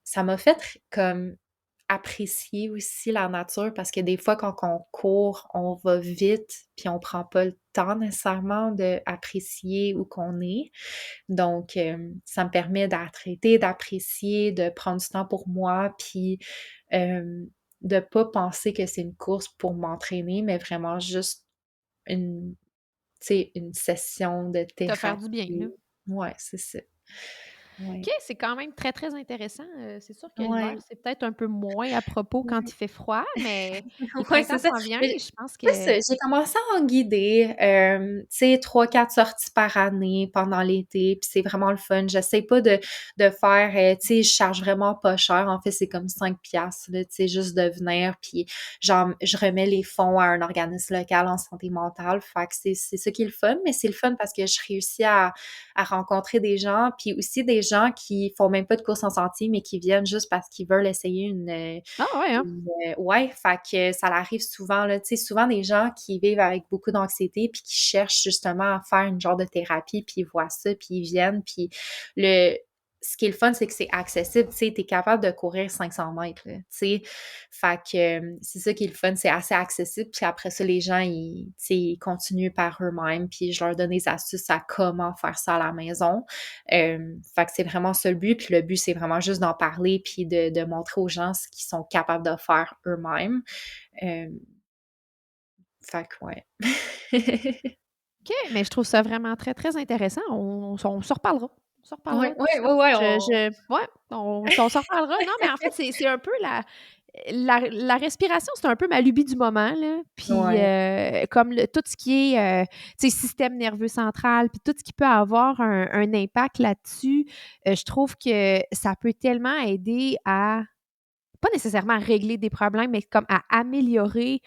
ça m'a fait comme apprécier aussi la nature parce que des fois, quand on court, on va vite, puis on prend pas le temps nécessairement d'apprécier où qu'on est. Donc, ça me permet d'arrêter, d'apprécier, de prendre du temps pour moi, puis de pas penser que c'est une course pour m'entraîner, mais vraiment juste une, tu sais, une session de Te faire du bien, là. thérapie. Ouais, c'est ça. Ouais. OK, c'est quand même très, très intéressant. C'est sûr que l'hiver, Ouais. c'est peut-être un peu moins à propos quand Ouais. il fait froid, mais le Ouais, printemps c'est ça. s'en vient Mais et je pense c'est que ça, j'ai commencé à en guider, tu sais, 3-4 sorties par année pendant l'été, puis c'est vraiment le fun. J'essaie pas de faire, tu sais, je charge vraiment pas cher. En fait, c'est comme 5 piastres, là, tu sais, juste de venir, puis genre, je remets les fonds à un organisme local en santé mentale. Fait que c'est ça qui est le fun, mais c'est le fun parce que je réussis à rencontrer des gens, puis aussi des gens qui font même pas de course en sentier, mais qui viennent juste parce qu'ils veulent essayer ah ouais, hein? ouais, fait que ça arrive souvent, là, tu sais, souvent des gens qui vivent avec beaucoup d'anxiété puis qui cherchent justement à faire une genre de thérapie, puis ils voient ça, puis ils viennent, puis le ce qui est le fun, c'est que c'est accessible, tu sais, t'es capable de courir 500 mètres, là, tu sais, fait que c'est ça qui est le fun, c'est assez accessible, puis après ça, les gens, ils, tu sais, ils continuent par eux-mêmes, puis je leur donne des astuces à comment faire ça à la maison, fait que c'est vraiment ça le but, puis le but, c'est vraiment juste d'en parler puis de montrer aux gens ce qu'ils sont capables de faire eux-mêmes. Hem, fait que ouais. OK, mais je trouve ça vraiment très, très intéressant. On s'en reparlera. On s'en reparlera Ouais, de tout ouais, ça. ouais, ouais, Je ouais, on s'en reparlera. Non, mais en fait, c'est un peu la respiration, c'est un peu ma lubie du moment, là. Puis, ouais, comme tout ce qui est, tu sais, système nerveux central, puis tout ce qui peut avoir un impact là-dessus, je trouve que ça peut tellement aider à pas nécessairement à régler des problèmes, mais comme à améliorer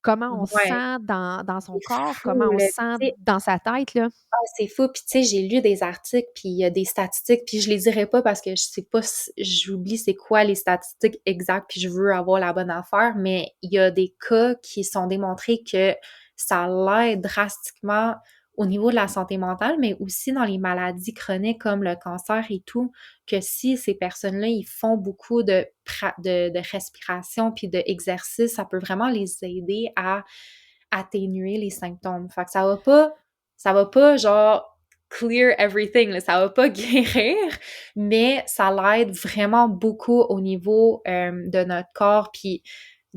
comment on se ouais, sent dans son c'est corps, fou, comment on là, se sent tu sais, dans sa tête, là. ah, c'est fou, puis tu sais, j'ai lu des articles, puis il y a des statistiques, puis je les dirai pas parce que je sais pas si j'oublie c'est quoi les statistiques exactes, puis je veux avoir la bonne affaire, mais il y a des cas qui sont démontrés que ça l'aide drastiquement au niveau de la santé mentale, mais aussi dans les maladies chroniques comme le cancer et tout, que si ces personnes-là, ils font beaucoup de respiration puis d'exercice, ça peut vraiment les aider à atténuer les symptômes. Fait que ça va pas genre clear everything, là, ça va pas guérir, mais ça l'aide vraiment beaucoup au niveau de notre corps, puis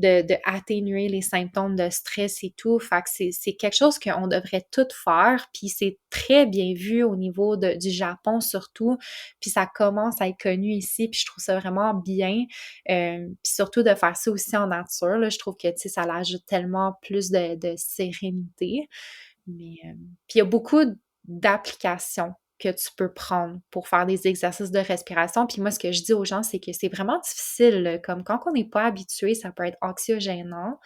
de atténuer les symptômes de stress et tout. Fait que c'est quelque chose qu'on devrait tout faire, puis c'est très bien vu au niveau du Japon surtout, puis ça commence à être connu ici, puis je trouve ça vraiment bien. Puis surtout de faire ça aussi en nature, là, je trouve que, tu sais, ça l'ajoute tellement plus de sérénité. Mais, puis il y a beaucoup d'applications que tu peux prendre pour faire des exercices de respiration. Puis moi, ce que je dis aux gens, c'est que c'est vraiment difficile, là, comme quand on n'est pas habitué, ça peut être anxiogénant,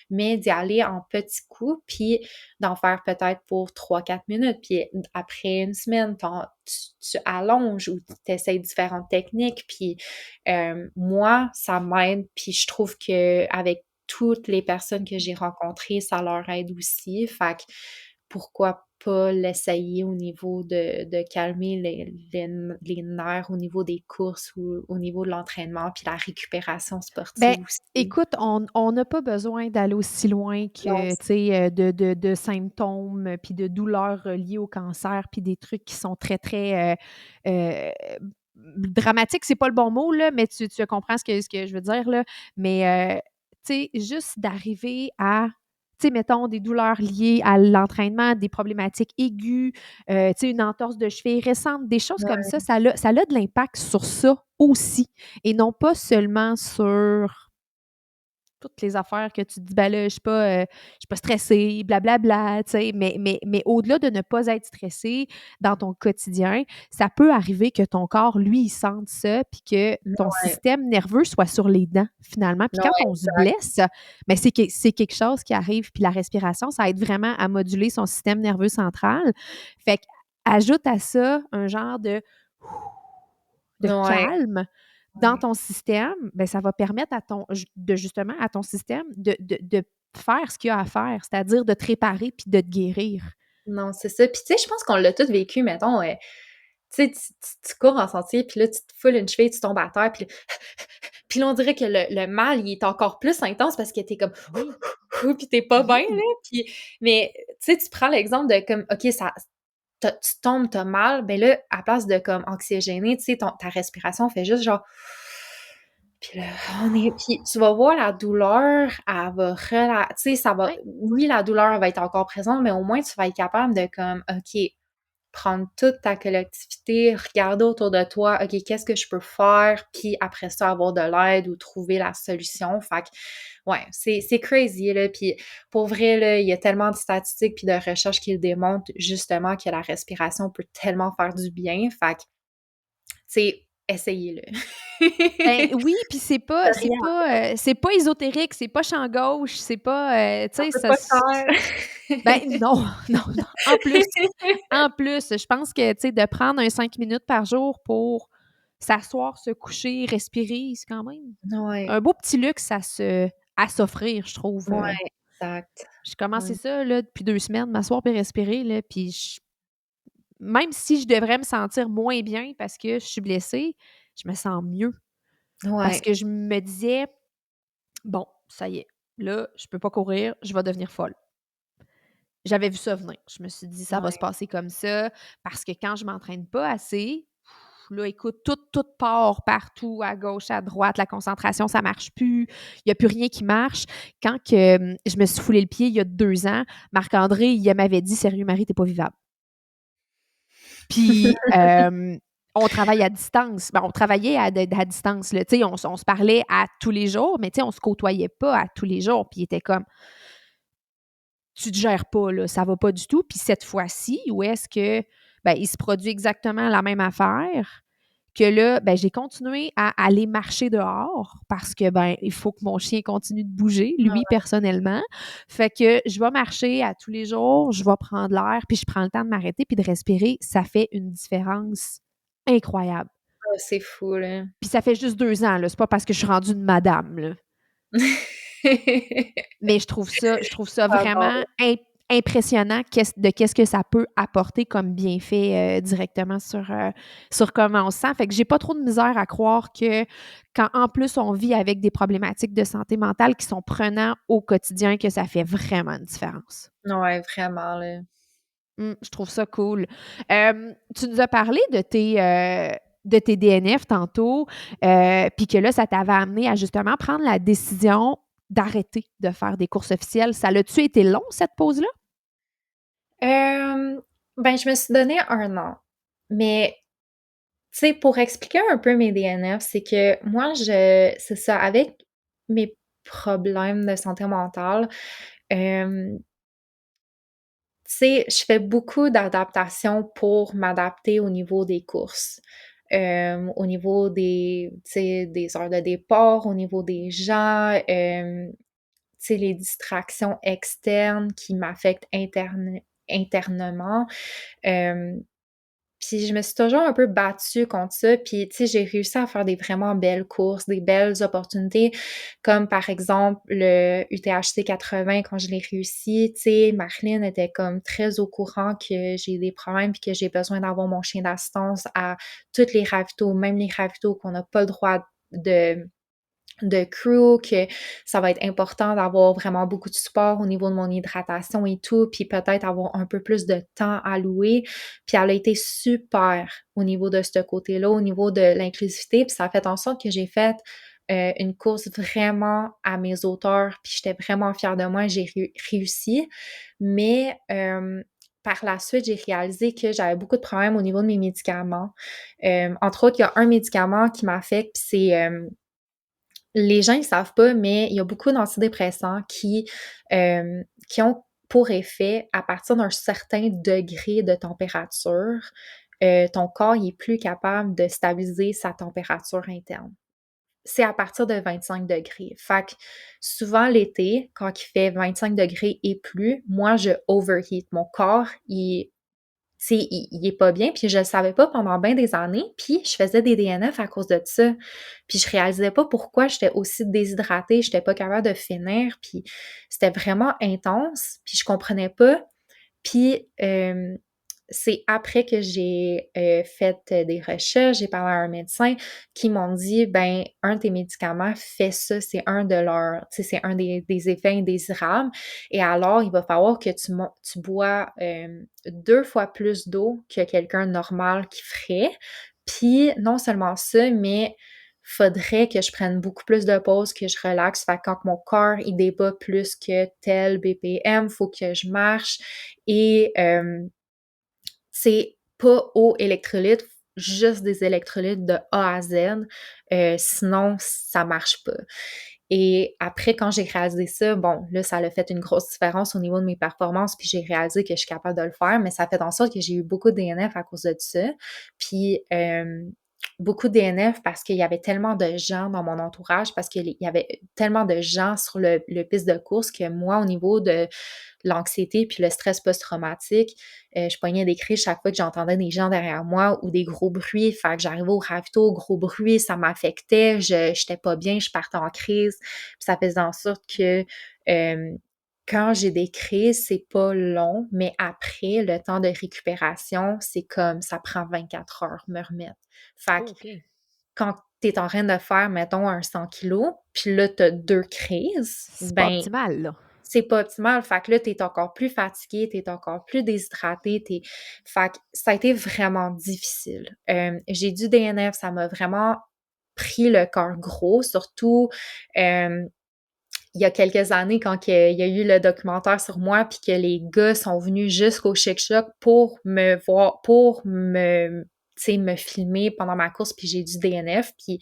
mais d'y aller en petits coups, puis d'en faire peut-être pour 3-4 minutes. Puis après une semaine, tu allonges ou tu essaies différentes techniques. Puis moi, ça m'aide, puis je trouve que avec toutes les personnes que j'ai rencontrées, ça leur aide aussi. Fait que pourquoi pas l'essayer au niveau de calmer les nerfs au niveau des courses ou au niveau de l'entraînement, puis la récupération Ben, sportive aussi. écoute, on n'a pas besoin d'aller aussi loin Non, que, tu sais, de symptômes, puis de douleurs, liées au cancer, puis des trucs qui sont très, très, dramatiques, c'est pas le bon mot, là, mais tu comprends ce que je veux dire, là. Mais, tu sais, juste d'arriver à, tu sais, mettons des douleurs liées à l'entraînement, des problématiques aiguës, tu sais, une entorse de cheville récente, des choses comme ouais, ça a de l'impact sur ça aussi et non pas seulement sur toutes les affaires que tu te dis: «Ben là, je suis pas stressée, blablabla», tu sais? Mais au-delà de ne pas être stressé dans ton quotidien, ça peut arriver que ton corps, lui, il sente ça puis que ton ouais, système nerveux soit sur les dents, finalement. Puis non, quand on se exact. blesse, ben c'est quelque chose qui arrive. Puis la respiration, ça aide vraiment à moduler son système nerveux central. Fait qu'ajoute à ça un genre de Ouais, calme dans ouais. ton système, ben, ça va permettre à ton justement à ton système de faire ce qu'il a à faire, c'est-à-dire de te réparer puis de te guérir. Non, c'est ça. Puis tu sais, je pense qu'on l'a tous vécu, mettons, tu sais, tu cours en sentier, puis là, tu te foules une cheville, tu tombes à terre, puis puis là, on dirait que le mal, il est encore plus intense parce que tu comme Oui, puis tu pas bien, là, oui, puis mais tu sais, tu prends l'exemple de comme, OK, ça tu tombes, tu mal, ben là, à place de comme oxygéner, tu sais, ta respiration fait juste genre puis là, puis tu vas voir la douleur, elle va tu sais, ça va oui, oui, la douleur va être encore présente, mais au moins tu vas être capable de comme, OK, prendre toute ta collectivité, regarder autour de toi, OK, qu'est-ce que je peux faire? Puis après ça, avoir de l'aide ou trouver la solution. Fait que, ouais, c'est crazy, là. Puis pour vrai, là, il y a tellement de statistiques puis de recherches qui le démontrent, justement, que la respiration peut tellement faire du bien. Fait que, tu sais, essayez-le. Ben oui, puis c'est pas De c'est rien, pas, c'est pas ésotérique, c'est pas champ gauche, c'est pas, tu ça sais, peut ça pas s faire. ben non, non, non. En plus, je pense que, tu sais, de prendre un 5 minutes par jour pour s'asseoir, se coucher, respirer, c'est quand même Ouais, un beau petit luxe à s'offrir, je trouve, ouais, exact. j'ai commencé Ouais, ça, là, depuis 2 semaines, m'asseoir puis respirer, là, puis même si je devrais me sentir moins bien parce que je suis blessée, je me sens mieux parce ouais, que je me disais: «Bon, ça y est, là, je peux pas courir, je vais devenir folle». J'avais vu ça venir. Je me suis dit: «Ça va se ouais. passer comme ça» parce que quand je m'entraîne pas assez, là, écoute, tout part partout, à gauche, à droite, la concentration, ça marche plus, il y a plus rien qui marche. Quand que, je me suis foulé le pied il y a 2 ans, Marc-André, il m'avait dit: «Sérieux Marie, tu es pas vivable». Puis, on travaille à distance. Ben, on travaillait à distance, là. Tu sais, on se parlait à tous les jours, mais tu sais, on se côtoyait pas à tous les jours. Puis il était comme: «Tu te gères pas, là, ça va pas du tout». Puis cette fois-ci, où est-ce que, ben, il se produit exactement la même affaire, que là, ben, j'ai continué à aller marcher dehors parce que, ben, il faut que mon chien continue de bouger, lui, personnellement. Fait que je vais marcher à tous les jours, je vais prendre l'air, puis je prends le temps de m'arrêter puis de respirer. Ça fait une différence incroyable. Ah, c'est fou, là. Puis ça fait juste 2 ans, là, c'est pas parce que je suis rendue une madame, là. Mais je trouve ça vraiment J'adore. impressionnant qu'est-ce que ça peut apporter comme bienfait, directement sur comment on se sent. Fait que j'ai pas trop de misère à croire que quand, en plus, on vit avec des problématiques de santé mentale qui sont prenants au quotidien, que ça fait vraiment une différence. Ouais, vraiment, là. Je trouve ça cool. Tu nous as parlé de tes DNF tantôt, puis que là, ça t'avait amené à justement prendre la décision d'arrêter de faire des courses officielles. Ça l'a-tu été long, cette pause-là? Hem, ben, je me suis donné 1 an, mais tu sais, pour expliquer un peu mes DNF, c'est que moi, c'est ça, avec mes problèmes de santé mentale, tu sais, je fais beaucoup d'adaptations pour m'adapter au niveau des courses. Au niveau des, tu sais, des heures de départ, au niveau des gens, tu sais, les distractions externes qui m'affectent internement. Hem, Puis je me suis toujours un peu battue contre ça, puis tu sais, j'ai réussi à faire des vraiment belles courses, des belles opportunités, comme par exemple le UTHC 80 quand je l'ai réussi, tu sais, Marlene était comme très au courant que j'ai des problèmes puis que j'ai besoin d'avoir mon chien d'assistance à toutes les ravitaux, même les ravitaux qu'on n'a pas le droit de crew, que ça va être important d'avoir vraiment beaucoup de support au niveau de mon hydratation et tout, puis peut-être avoir un peu plus de temps à louer. Puis elle a été super au niveau de ce côté-là, au niveau de l'inclusivité, puis ça a fait en sorte que j'ai fait une course vraiment à mes hauteurs, puis j'étais vraiment fière de moi, j'ai réussi. Mais par la suite, j'ai réalisé que j'avais beaucoup de problèmes au niveau de mes médicaments. Entre autres, il y a un médicament qui m'affecte, puis c'est les gens, ils savent pas, mais il y a beaucoup d'antidépresseurs qui ont pour effet, à partir d'un certain degré de température, ton corps, il est plus capable de stabiliser sa température interne. C'est à partir de 25 degrés. Fait que souvent l'été, quand il fait 25 degrés et plus, moi, je overheat. Mon corps, il est pas bien, puis je le savais pas pendant bien des années, puis je faisais des DNF à cause de ça. Puis je réalisais pas pourquoi j'étais aussi déshydratée, j'étais pas capable de finir, puis c'était vraiment intense, puis je comprenais pas. Puis c'est après que j'ai fait des recherches, j'ai parlé à un médecin qui m'ont dit, ben, un de tes médicaments fait ça, c'est un de leurs, tu sais, c'est un des effets indésirables. Et alors, il va falloir que tu bois 2 fois plus d'eau que quelqu'un normal qui ferait. Puis, non seulement ça, mais faudrait que je prenne beaucoup plus de pauses, que je relaxe. Fait que quand mon corps, il débat plus que tel BPM, faut que je marche. Et pas eau électrolyte, juste des électrolytes de A à Z, sinon ça marche pas. Et après, quand j'ai réalisé ça, bon, là, ça a fait une grosse différence au niveau de mes performances, puis j'ai réalisé que je suis capable de le faire, mais ça fait en sorte que j'ai eu beaucoup de DNF à cause de ça. Puis, beaucoup de DNF parce qu'il y avait tellement de gens dans mon entourage, parce qu'il y avait tellement de gens sur le piste de course que moi, au niveau de l'anxiété puis le stress post-traumatique, je pognais des crises chaque fois que j'entendais des gens derrière moi ou des gros bruits. Fait que j'arrivais au ravito, gros bruit, ça m'affectait, j'étais pas bien, je partais en crise. Puis ça faisait en sorte que quand j'ai des crises, c'est pas long, mais après, le temps de récupération, c'est comme ça prend 24 heures me remettre. Fait que OK. quand t'es en train de faire, mettons, un 100 kilos, puis là, t'as 2 crises, C'est pas ben optimal, là. c'est pas optimal. Fait que là, t'es encore plus fatigué, t'es encore plus déshydraté, fait que ça a été vraiment difficile. J'ai du DNF, ça m'a vraiment pris le cœur gros, surtout, il y a quelques années, quand il y a eu le documentaire sur moi, puis que les gars sont venus jusqu'au Chic Choc pour me voir, pour me, tu sais, me filmer pendant ma course, puis j'ai du DNF, puis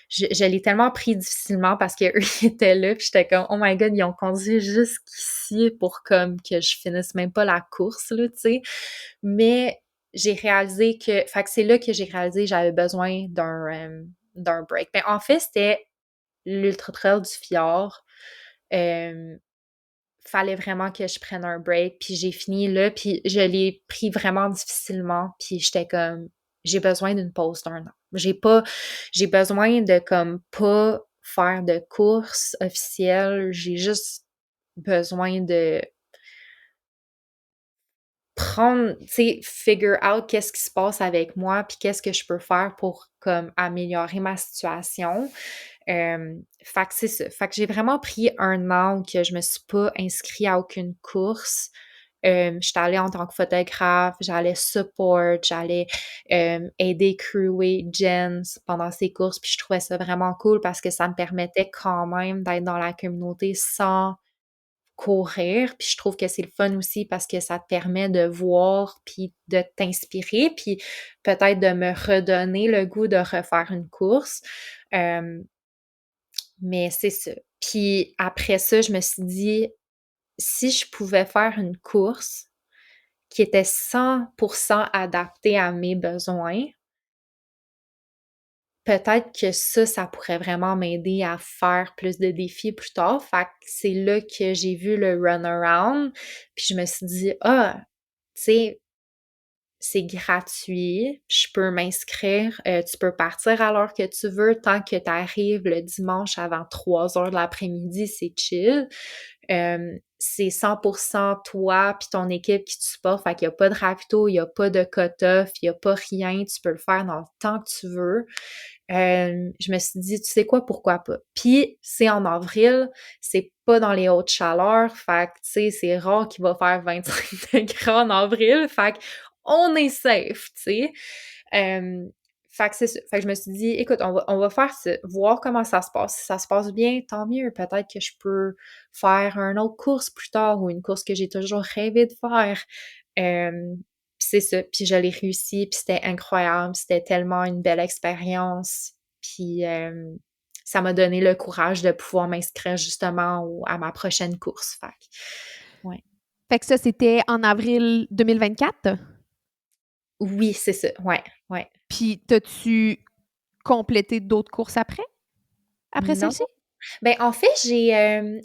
je l'ai tellement pris difficilement parce qu'eux, ils étaient là, puis j'étais comme, oh my god, ils ont conduit jusqu'ici pour comme que je finisse même pas la course, là, tu sais. Mais j'ai réalisé fait que c'est là que j'ai réalisé que j'avais besoin d'un break. Mais en fait, c'était l'Ultra Trail du Fjord. Fallait vraiment que je prenne un break, puis j'ai fini là, puis je l'ai pris vraiment difficilement, puis j'étais comme, j'ai besoin d'une pause d'1 an. J'ai besoin de comme pas faire de course officielle, j'ai juste besoin de prendre, tu sais, figure out qu'est-ce qui se passe avec moi, puis qu'est-ce que je peux faire pour comme améliorer ma situation. Fait que c'est ça. Fait que j'ai vraiment pris 1 an où que je me suis pas inscrite à aucune course. J'étais allée en tant que photographe, j'allais support, j'allais aider Crewway, Jens pendant ces courses, puis je trouvais ça vraiment cool parce que ça me permettait quand même d'être dans la communauté sans courir, puis je trouve que c'est le fun aussi parce que ça te permet de voir puis de t'inspirer, puis peut-être de me redonner le goût de refaire une course. Mais c'est ça. Puis après ça, je me suis dit, si je pouvais faire une course qui était 100% adaptée à mes besoins, peut-être que ça pourrait vraiment m'aider à faire plus de défis plus tard. Fait que c'est là que j'ai vu le runaround, puis je me suis dit, ah, tu sais, c'est gratuit, je peux m'inscrire, tu peux partir à l'heure que tu veux, tant que tu arrives le dimanche avant 3 heures de l'après-midi, c'est chill. C'est 100% toi puis ton équipe qui te supporte, fait qu'il y a pas de ravito, il y a pas de cut-off, il y a pas rien, tu peux le faire dans le temps que tu veux. Je me suis dit: «Tu sais quoi? Pourquoi pas?» Puis c'est en avril, c'est pas dans les hautes chaleurs, fait que, tu sais, c'est rare qu'il va faire 25 degrés en avril, fait qu'on est safe, tu sais? Fait que c'est ça. Fait que je me suis dit: «Écoute, on va faire ça, voir comment ça se passe. Si ça se passe bien, tant mieux. Peut-être que je peux faire une autre course plus tard ou une course que j'ai toujours rêvé de faire.» Puis c'est ça, puis je l'ai réussi, puis c'était incroyable, c'était tellement une belle expérience, puis ça m'a donné le courage de pouvoir m'inscrire justement à ma prochaine course, fait que ouais. Fait que ça, c'était en avril 2024? Oui, c'est ça, ouais, ouais. Puis t'as-tu complété d'autres courses après? Après Non. celle-ci? Ben, en fait,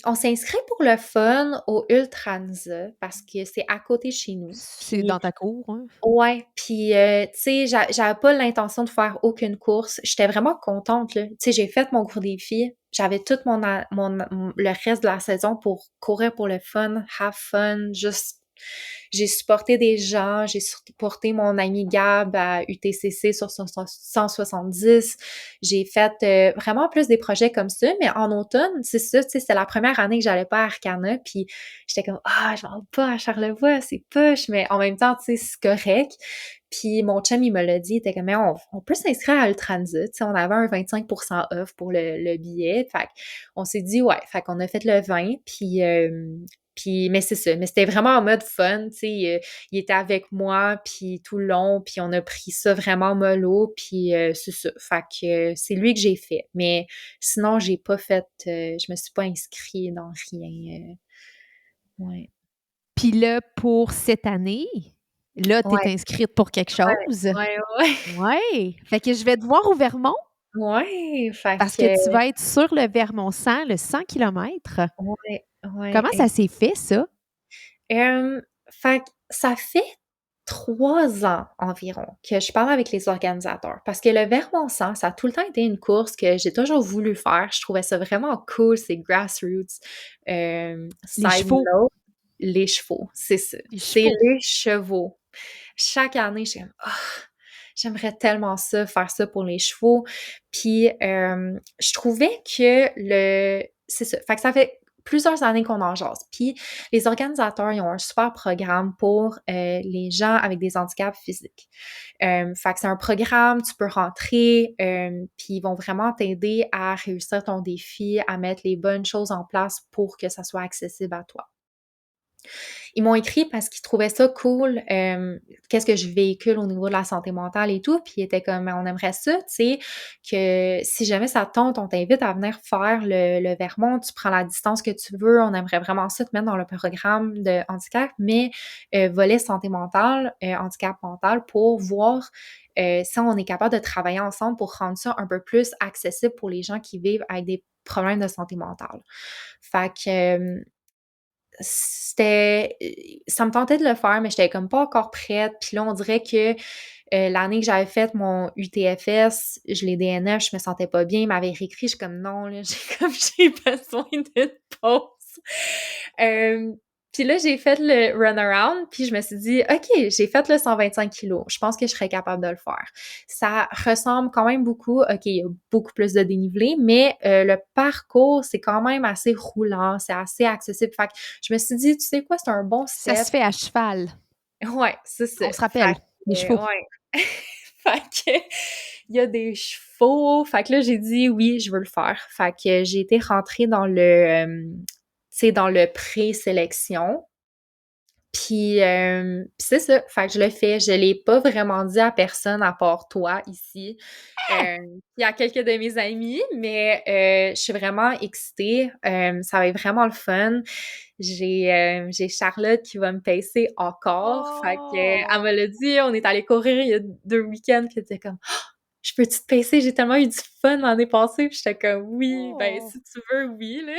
on s'est inscrit pour le fun au Ultranza parce que c'est à côté de chez nous, C'est puis dans ta cour, hein? ouais, puis tu sais, j'avais pas l'intention de faire aucune course. J'étais vraiment contente, là. Tu sais, j'ai fait mon gros défi. J'avais tout le reste de la saison pour courir pour le fun, have fun, juste j'ai supporté des gens, j'ai supporté mon ami Gab à UTCC sur son 170. J'ai fait vraiment plus des projets comme ça, mais en automne, c'est ça, tu sais, c'est la première année que j'allais pas à Arcana, puis j'étais comme, ah, je m'en vais pas à Charlevoix, c'est poche, mais en même temps, tu sais, c'est correct. Puis mon chum, il me l'a dit, il était comme, mais on peut s'inscrire à Ultransit, tu sais, on avait un 25% off pour le billet, fait qu'on s'est dit, ouais, fait qu'on a fait le 20, puis Puis, mais c'est ça, mais c'était vraiment en mode fun, tu sais, il était avec moi, puis tout le long, puis on a pris ça vraiment mollo, puis c'est ça. Fait que c'est lui que j'ai fait. Mais sinon, j'ai pas fait, je me suis pas inscrite dans rien. Ouais. Puis là, pour cette année, là, tu es Ouais, inscrite pour quelque ouais, chose? ouais, ouais. Ouais! Fait que je vais te voir au Vermont Ouais, fait parce que tu que vas être sur le Vermont 100, le 100 kilomètres. ouais, ouais, Comment ça s'est fait, ça? fait que ça fait 3 ans environ que je parle avec les organisateurs parce que le Vermont 100, ça a tout le temps été une course que j'ai toujours voulu faire. Je trouvais ça vraiment cool, c'est grassroots. Les Side chevaux. note, les chevaux, c'est ça. Les C'est chevaux. les chevaux. Chaque année, je suis comme: «Ah, j'aimerais tellement ça, faire ça pour les chevaux». Puis, je trouvais que c'est ça. Fait que ça fait plusieurs années qu'on en jase. Puis, les organisateurs, ils ont un super programme pour les gens avec des handicaps physiques. Fait que c'est un programme, tu peux rentrer, puis ils vont vraiment t'aider à réussir ton défi, à mettre les bonnes choses en place pour que ça soit accessible à toi. Ils m'ont écrit parce qu'ils trouvaient ça cool, qu'est-ce que je véhicule au niveau de la santé mentale et tout, puis ils étaient comme: «On aimerait ça, tu sais, que si jamais ça te tente, on t'invite à venir faire le Vermont, tu prends la distance que tu veux, on aimerait vraiment ça te mettre dans le programme de handicap, mais volet santé mentale, handicap mental pour voir, si on est capable de travailler ensemble pour rendre ça un peu plus accessible pour les gens qui vivent avec des problèmes de santé mentale». Fait que, c'était ça me tentait de le faire, mais j'étais comme pas encore prête. Puis là, on dirait que, l'année que j'avais fait mon UTFS, je l'ai DNF, je me sentais pas bien. Il m'avait réécrit, je suis comme: «Non, là, j'ai besoin d'une pause». Hem, puis là, j'ai fait le runaround, puis je me suis dit: «OK, j'ai fait le 125 kilogrammes, je pense que je serais capable de le faire». Ça ressemble quand même beaucoup, OK, il y a beaucoup plus de dénivelé, mais le parcours, c'est quand même assez roulant, c'est assez accessible. Fait que je me suis dit: «Tu sais quoi? C'est un bon Ça se step». fait à cheval. Ouais, c'est ça. On se Fait rappelle, les que chevaux. ouais. Fait que il y a des chevaux. Fait que là, j'ai dit: «Oui, je veux le faire». Fait que j'ai été rentrée dans tu sais, dans le pré-sélection. Puis, c'est ça, fait que je le fais. Je l'ai pas vraiment dit à personne à part toi ici, puis à quelques de mes amis, mais je suis vraiment excitée, ça va être vraiment le fun. J'ai Charlotte qui va me pacer encore, fait que elle Oh! me l'a dit, on est allés courir il y a 2 week-ends, puis elle était comme: «Je peux-tu te pacer? J'ai tellement eu du fun l'année passée». Puis j'étais comme: «Oui, ben, Oh! si tu veux, oui, là».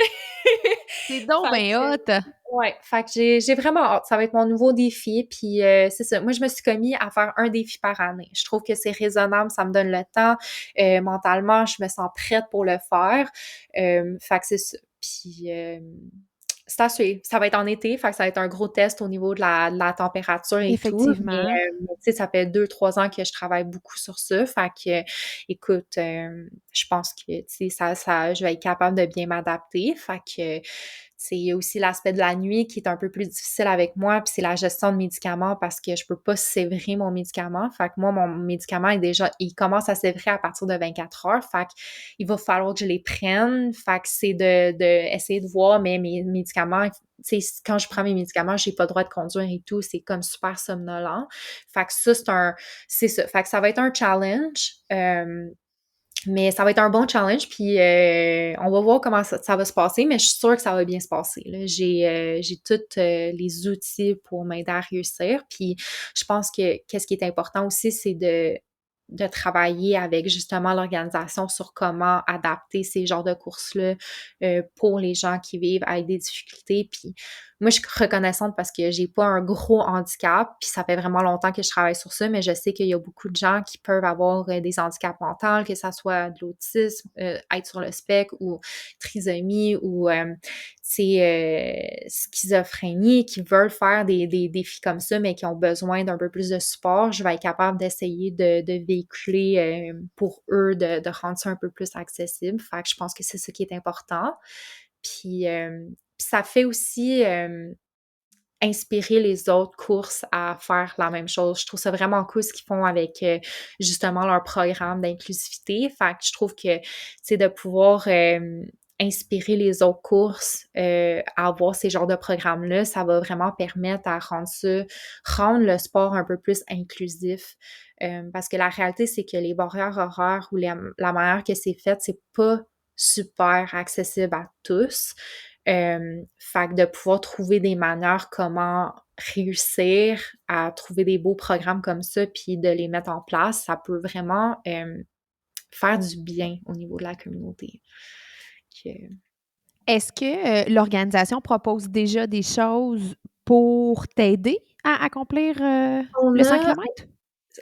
C'est donc Fait ben que hot! ouais, fait que j'ai vraiment hâte. Ça va être mon nouveau défi, puis c'est ça. Moi, je me suis commis à faire un défi par année. Je trouve que c'est raisonnable, ça me donne le temps. Mentalement, je me sens prête pour le faire. Fait que c'est ça. Puis, c'est à suivre. Ça va être en été, fait que ça va être un gros test au niveau de la température et tout. Mais, Effectivement. tu sais, ça fait 2 3 ans que je travaille beaucoup sur ça. Fait que, écoute, je pense que, tu sais, je vais être capable de bien m'adapter. Fait que, il y a aussi l'aspect de la nuit qui est un peu plus difficile avec moi, puis c'est la gestion de médicaments parce que je peux pas sévrer mon médicament. Fait que moi, mon médicament il commence à sévrer à partir de 24 heures. Fait qu'il va falloir que je les prenne. Fait que c'est de essayer de voir, mais mes médicaments, tu sais, quand je prends mes médicaments, j'ai pas le droit de conduire et tout. C'est comme super somnolent. Fait que ça, c'est ça. Fait que ça va être un challenge. Mais ça va être un bon challenge, puis on va voir comment ça va se passer, mais je suis sûre que ça va bien se passer, là. J'ai tous les outils pour m'aider à réussir, puis je pense que qu'est-ce qui est important aussi, c'est de travailler avec justement l'organisation sur comment adapter ces genres de courses-là pour les gens qui vivent avec des difficultés. Puis moi, je suis reconnaissante parce que j'ai pas un gros handicap, puis ça fait vraiment longtemps que je travaille sur ça, mais je sais qu'il y a beaucoup de gens qui peuvent avoir des handicaps mentaux, que ça soit de l'autisme, être sur le spectre ou trisomie ou schizophrénie, qui veulent faire des défis comme ça, mais qui ont besoin d'un peu plus de support. Je vais être capable d'essayer de véhiculer pour eux, de rendre ça un peu plus accessible. Fait que je pense que c'est ça qui est important. Puis, ça fait aussi inspirer les autres courses à faire la même chose. Je trouve ça vraiment cool ce qu'ils font avec justement leur programme d'inclusivité. Fait que je trouve que, c'est de pouvoir inspirer les autres courses à avoir ces genres de programmes-là, ça va vraiment permettre à rendre le sport un peu plus inclusif. Parce que la réalité, c'est que les barrières horaires ou la manière que c'est fait, c'est pas super accessible à tous. Fait que de pouvoir trouver des manières comment réussir à trouver des beaux programmes comme ça puis de les mettre en place, ça peut vraiment faire du bien au niveau de la communauté. Que... Est-ce que l'organisation propose déjà des choses pour t'aider à accomplir On le 5 a km?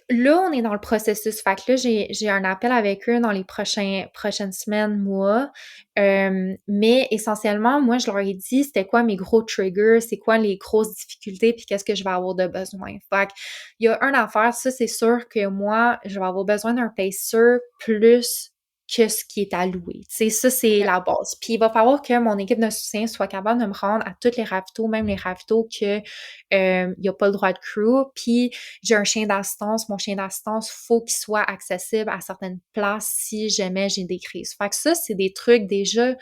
Là, on est dans le processus. Fait que là, j'ai un appel avec eux dans les prochaines semaines, mois. Mais essentiellement, moi, je leur ai dit c'était quoi mes gros triggers, c'est quoi les grosses difficultés, puis qu'est-ce que je vais avoir de besoin. Fait que il y a une affaire, ça, c'est sûr que moi, je vais avoir besoin d'un pacer plus que ce qui est alloué. Tu sais, ça, c'est la base. Puis il va falloir que mon équipe de soutien soit capable de me rendre à tous les ravitaux, même les ravitaux que il n'y a pas le droit de crew. Puis j'ai un chien d'assistance. Mon chien d'assistance, faut qu'il soit accessible à certaines places si jamais j'ai des crises. Fait que ça, c'est des trucs déjà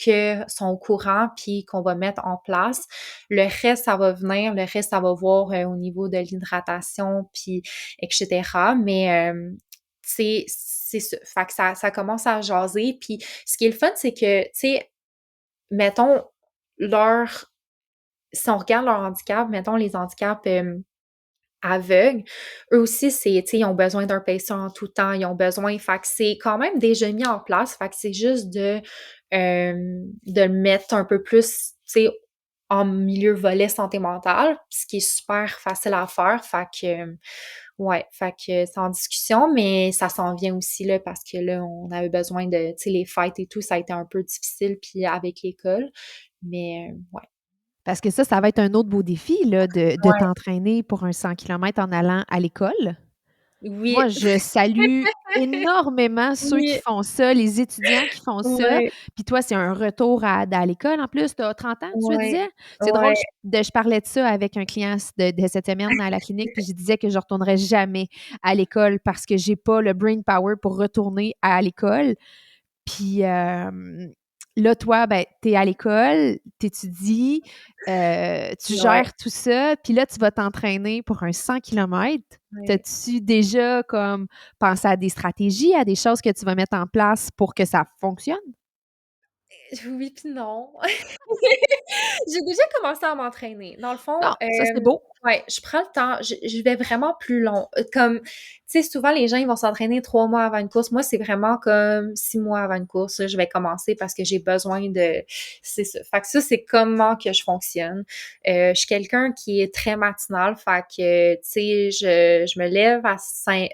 que sont au courant puis qu'on va mettre en place. Le reste, ça va venir. Le reste, ça va voir au niveau de l'hydratation puis etc. Mais c'est ça. Fait que ça commence à jaser. Puis ce qui est le fun, c'est que, tu sais, mettons, si on regarde leur handicap, mettons les handicaps aveugles, eux aussi, tu sais, ils ont besoin d'un patient en tout temps, ils ont besoin, fait que c'est quand même déjà mis en place, fait que c'est juste de le mettre un peu plus, tu sais, en milieu volet santé mentale, ce qui est super facile à faire, fait que, ouais, fait que c'est en discussion, mais ça s'en vient aussi, là, parce que là, on avait besoin de, tu sais, les fêtes et tout, ça a été un peu difficile, puis avec l'école, mais ouais. Parce que ça va être un autre beau défi là, de Ouais, t'entraîner pour un 100 km en allant à l'école. Moi, oui, je salue énormément ceux qui oui, font ça, les étudiants qui font ça. ouais, Puis toi, c'est un retour à l'école en plus. Tu as 30 ans, tu me ouais, disais? C'est drôle, ouais. je parlais de ça avec un client de cette semaine à la clinique, puis je disais que je ne retournerais jamais à l'école parce que j'ai pas le brain power pour retourner à l'école. Puis là, toi, ben, tu es à l'école, tu étudies, tu Ouais, gères tout ça, puis là, tu vas t'entraîner pour un 100 km. ouais. T'as-tu déjà comme pensé à des stratégies, à des choses que tu vas mettre en place pour que ça fonctionne? Oui puis non. J'ai déjà commencé à m'entraîner. Dans le fond, Non, ça c'est beau. ouais, je prends le temps, je vais vraiment plus long. Comme, tu sais, souvent les gens, ils vont s'entraîner 3 mois avant une course. Moi, c'est vraiment comme 6 mois avant une course. Là, je vais commencer parce que j'ai besoin de... C'est ça. Fait que ça, c'est comment que je fonctionne. Je suis quelqu'un qui est très matinal. Fait que, tu sais, je me lève à 5...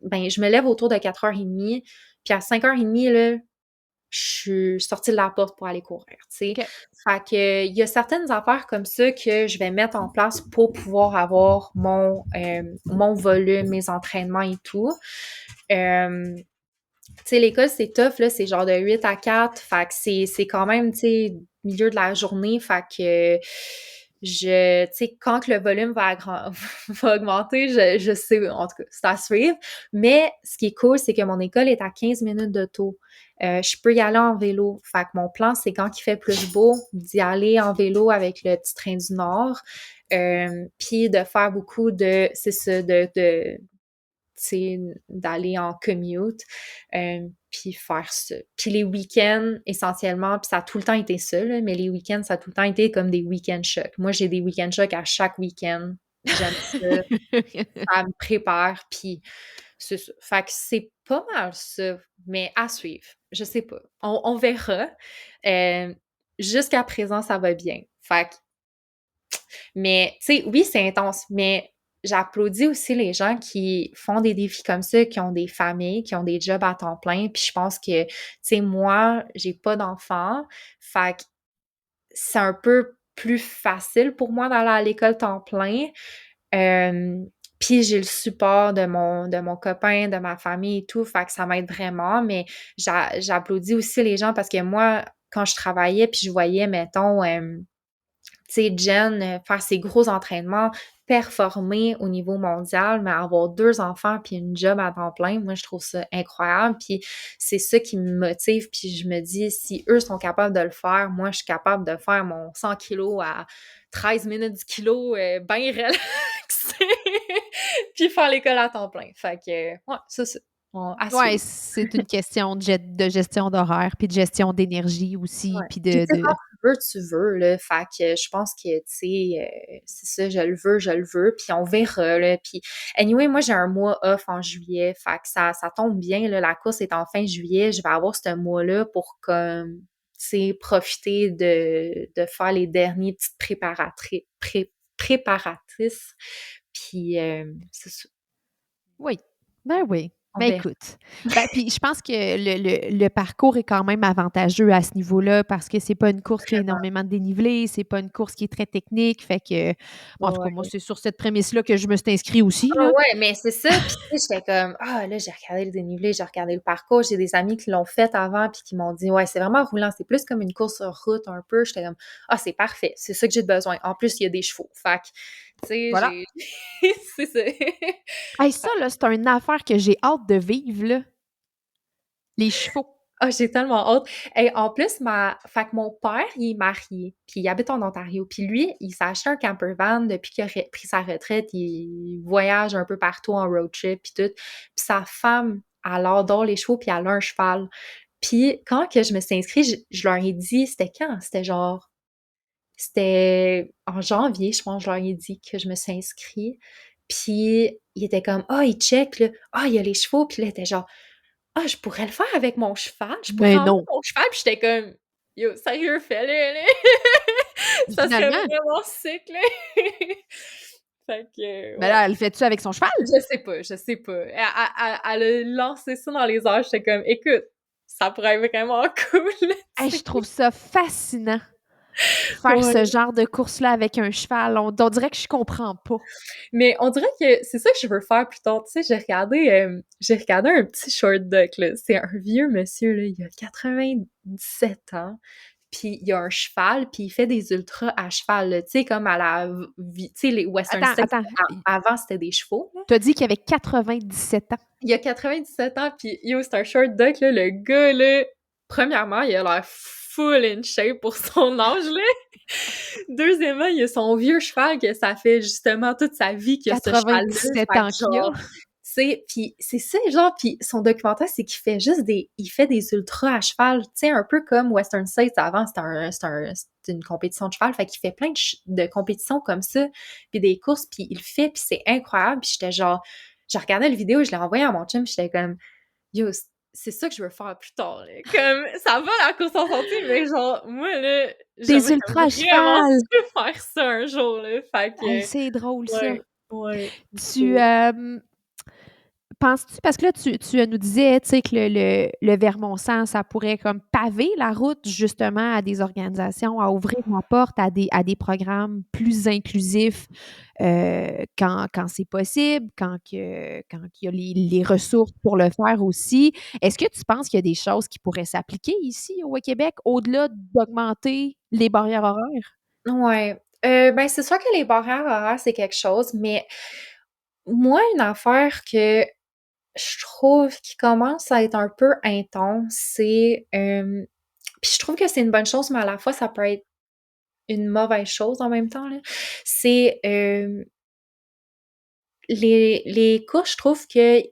Ben, je me lève autour de 4h30. Puis à 5h30, là, je suis sortie de la porte pour aller courir, tu sais. OK. Fait que il y a certaines affaires comme ça que je vais mettre en place pour pouvoir avoir mon volume, mes entraînements et tout. Tu sais, l'école, c'est tough, là, c'est genre de 8 à 4, fait que c'est quand même, tu sais, milieu de la journée, fait que tu sais, quand que le volume va augmenter, je sais, en tout cas, c'est à suivre. Mais ce qui est cool, c'est que mon école est à 15 minutes de taux. Je peux y aller en vélo. Fait que mon plan, c'est quand il fait plus beau, d'y aller en vélo avec le petit train du Nord. Puis de faire beaucoup c'est ça, d'aller en commute, puis faire ça. Puis les week-ends, essentiellement, puis ça a tout le temps été ça, là, mais les week-ends, ça a tout le temps été comme des week-end shocks. Moi, j'ai des week-end shocks à chaque week-end. J'aime ça. Ça me prépare, puis c'est ça. Fait que c'est pas mal ça, mais à suivre. Je sais pas. On verra. Jusqu'à présent, ça va bien. Fait que mais, tu sais, oui, c'est intense, mais j'applaudis aussi les gens qui font des défis comme ça, qui ont des familles, qui ont des jobs à temps plein. Puis je pense que, tu sais, moi, j'ai pas d'enfants. Fait que c'est un peu plus facile pour moi d'aller à l'école temps plein. Puis j'ai le support de mon copain, de ma famille et tout, fait que ça m'aide vraiment, mais j'applaudis aussi les gens parce que moi, quand je travaillais puis je voyais, mettons, tu sais, Jen, faire ses gros entraînements, performer au niveau mondial, mais avoir 2 enfants puis une job à temps plein, moi, je trouve ça incroyable. Puis c'est ça qui me motive. Puis je me dis, si eux sont capables de le faire, moi, je suis capable de faire mon 100 kilos à 13 minutes du kilo, bien relax. Puis faire l'école à temps plein. Fait que, ouais, ça. À Ouais, suivre. c'est une question de gestion d'horaire, puis de gestion d'énergie aussi, Ouais. puis Puis tu sais, de quand tu veux, là. Fait que je pense que, tu sais, c'est ça, je le veux, puis on verra, là. Puis anyway, moi, j'ai un mois off en juillet, fait que ça tombe bien, là. La course est en fin juillet, je vais avoir ce mois-là pour, comme, tu sais, profiter de faire les derniers petites préparatrices, puis c'est ça, oui, ben oui. on Ben verra. écoute, ben puis je pense que le parcours est quand même avantageux à ce niveau-là parce que c'est pas une course qui a Vraiment, énormément de dénivelé, c'est pas une course qui est très technique, fait que bon, en tout cas, moi, ouais. c'est sur cette prémisse-là que je me suis inscrite aussi, Ah là. ouais, mais c'est ça, puis tu sais, j'étais comme: «Ah là, j'ai regardé le dénivelé, j'ai regardé le parcours». J'ai des amis qui l'ont fait avant puis qui m'ont dit: «Ouais, c'est vraiment roulant, c'est plus comme une course sur route un peu». J'étais comme: «Ah, c'est parfait, c'est ça que j'ai besoin». En plus, il y a des chevaux, fait que, tu sais, Voilà. j'ai c'est ça. Hey, ça, là, c'est une affaire que j'ai hâte de vivre, là, les chevaux. Ah, j'ai tellement hâte. Et en plus, fait que mon père, il est marié, puis il habite en Ontario. Puis lui, il s'est acheté un camper van depuis qu'il a pris sa retraite. Il voyage un peu partout en road trip, puis tout. Puis sa femme, elle adore les chevaux, puis elle a un cheval. Puis quand que je me suis inscrite, je leur ai dit, c'était quand? C'était en janvier, je pense, je leur ai dit que je me suis inscrite. Puis il était comme, ah, il check, là. Ah, il y a les chevaux. Puis là, il était genre, ah, je pourrais le faire avec mon cheval, je pourrais Mais emmener non. mon cheval, puis j'étais comme: «Yo, sérieux, fais-le, là!» Puis Ça serait finalement, vraiment sick, là. Fait que, ben ouais. là, elle le fait-tu avec son cheval? Je sais pas. Elle a lancé ça dans les airs, j'étais comme: «Écoute, ça pourrait être vraiment cool», Hey, tu je sais. trouve ça fascinant, faire ce Ouais. genre de course-là avec un cheval. On dirait que je comprends pas. Mais on dirait que c'est ça que je veux faire plus tard. Tu sais, j'ai regardé un petit short doc, là. C'est un vieux monsieur, là, il a 97 ans. Puis il y a un cheval, puis il fait des ultras à cheval, là, tu sais, comme à la tu sais, les Western Attends, States, attends, avant, c'était des chevaux, là. tu as dit qu'il avait 97 ans. Il a 97 ans, puis yo, c'est un short doc, là, le gars, là, premièrement, il a l'air full in shape pour son âge, là. Deuxièmement, il a son vieux cheval que ça fait justement toute sa vie qu'il a ce cheval-là, 97 fait que ans qu'il a. genre, tu sais, puis c'est ça, genre, puis son documentaire, c'est qu'il fait juste il fait des ultras à cheval, tu sais, un peu comme Western States avant, c'était une compétition de cheval, fait qu'il fait plein de compétitions comme ça, puis des courses, puis il le fait, puis c'est incroyable, puis j'étais genre, je regardais le vidéo, je l'ai envoyé à mon chum, puis j'étais comme, yo, c'est ça que je veux faire plus tard, là. Comme, ça va la course en sentier, mais genre, moi, là, Des j'aimerais ultras à vraiment cheval! ça faire ça un jour, là. Fait Hey, que, c'est drôle ça. ouais, ouais. Tu, penses-tu parce que là, tu nous disais, tu sais, que le Vermont-Sang, ça pourrait comme paver la route justement à des organisations, à ouvrir la porte à des programmes plus inclusifs, quand c'est possible, quand il y a les ressources pour le faire aussi. Est-ce que tu penses qu'il y a des choses qui pourraient s'appliquer ici au Québec, au-delà d'augmenter les barrières horaires? Ouais. Ben, c'est sûr que les barrières horaires, c'est quelque chose, mais moi, une affaire que je trouve qui commence à être un peu intense, c'est, puis je trouve que c'est une bonne chose, mais à la fois, ça peut être une mauvaise chose en même temps, là. C'est, les cours, je trouve que tu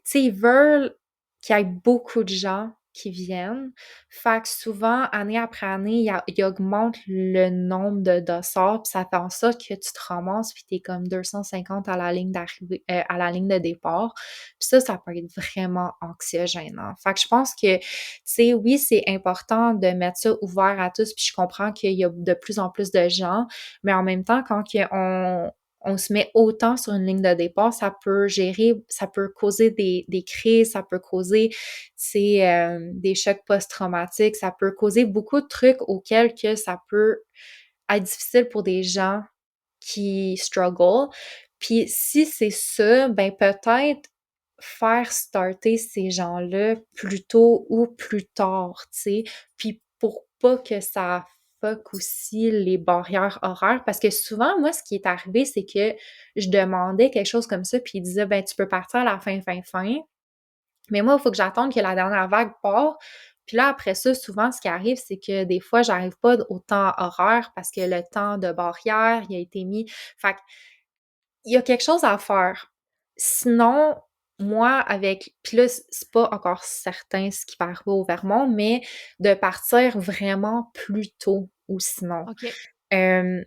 sais, ils veulent qu'il y ait beaucoup de gens qui viennent. Fait que souvent, année après année, ils augmentent le nombre de dossards, puis ça fait en sorte que tu te ramasses, puis tu es comme 250 à la ligne d'arrivée à la ligne de départ. Puis ça peut être vraiment anxiogénant. Fait que je pense que, tu sais, oui, c'est important de mettre ça ouvert à tous, puis je comprends qu'il y a de plus en plus de gens, mais en même temps, quand on se met autant sur une ligne de départ, ça peut causer des crises, ça peut causer, des chocs post-traumatiques, ça peut causer beaucoup de trucs auxquels que ça peut être difficile pour des gens qui struggle. Puis si c'est ça, ben peut-être faire starter ces gens-là plus tôt ou plus tard, tu sais, puis pour pas que ça fuck aussi les barrières horaires parce que souvent, moi, ce qui est arrivé, c'est que je demandais quelque chose comme ça, puis ils disaient, ben, tu peux partir à la fin. Mais moi, il faut que j'attende que la dernière vague part. Puis là, après ça, souvent, ce qui arrive, c'est que des fois, j'arrive pas au temps horaire parce que le temps de barrière, il a été mis. Fait il y a quelque chose à faire. Sinon, moi, avec puis là, c'est pas encore certain ce qui va arriver au Vermont, mais de partir vraiment plus tôt ou sinon. OK. Hem,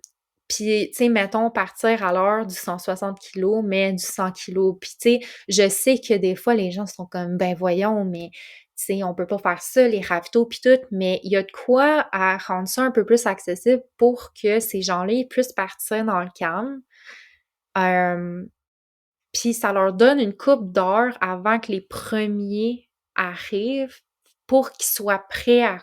puis, tu sais, mettons, partir à l'heure du 160 kilos, mais du 100 kilos. Puis, tu sais, je sais que des fois, les gens sont comme: «Ben voyons, mais tu sais, on peut pas faire ça, les ravitaux puis tout», mais il y a de quoi à rendre ça un peu plus accessible pour que ces gens-là, ils puissent partir dans le calme. Hem, puis ça leur donne une couple d'heures avant que les premiers arrivent pour qu'ils soient prêts à,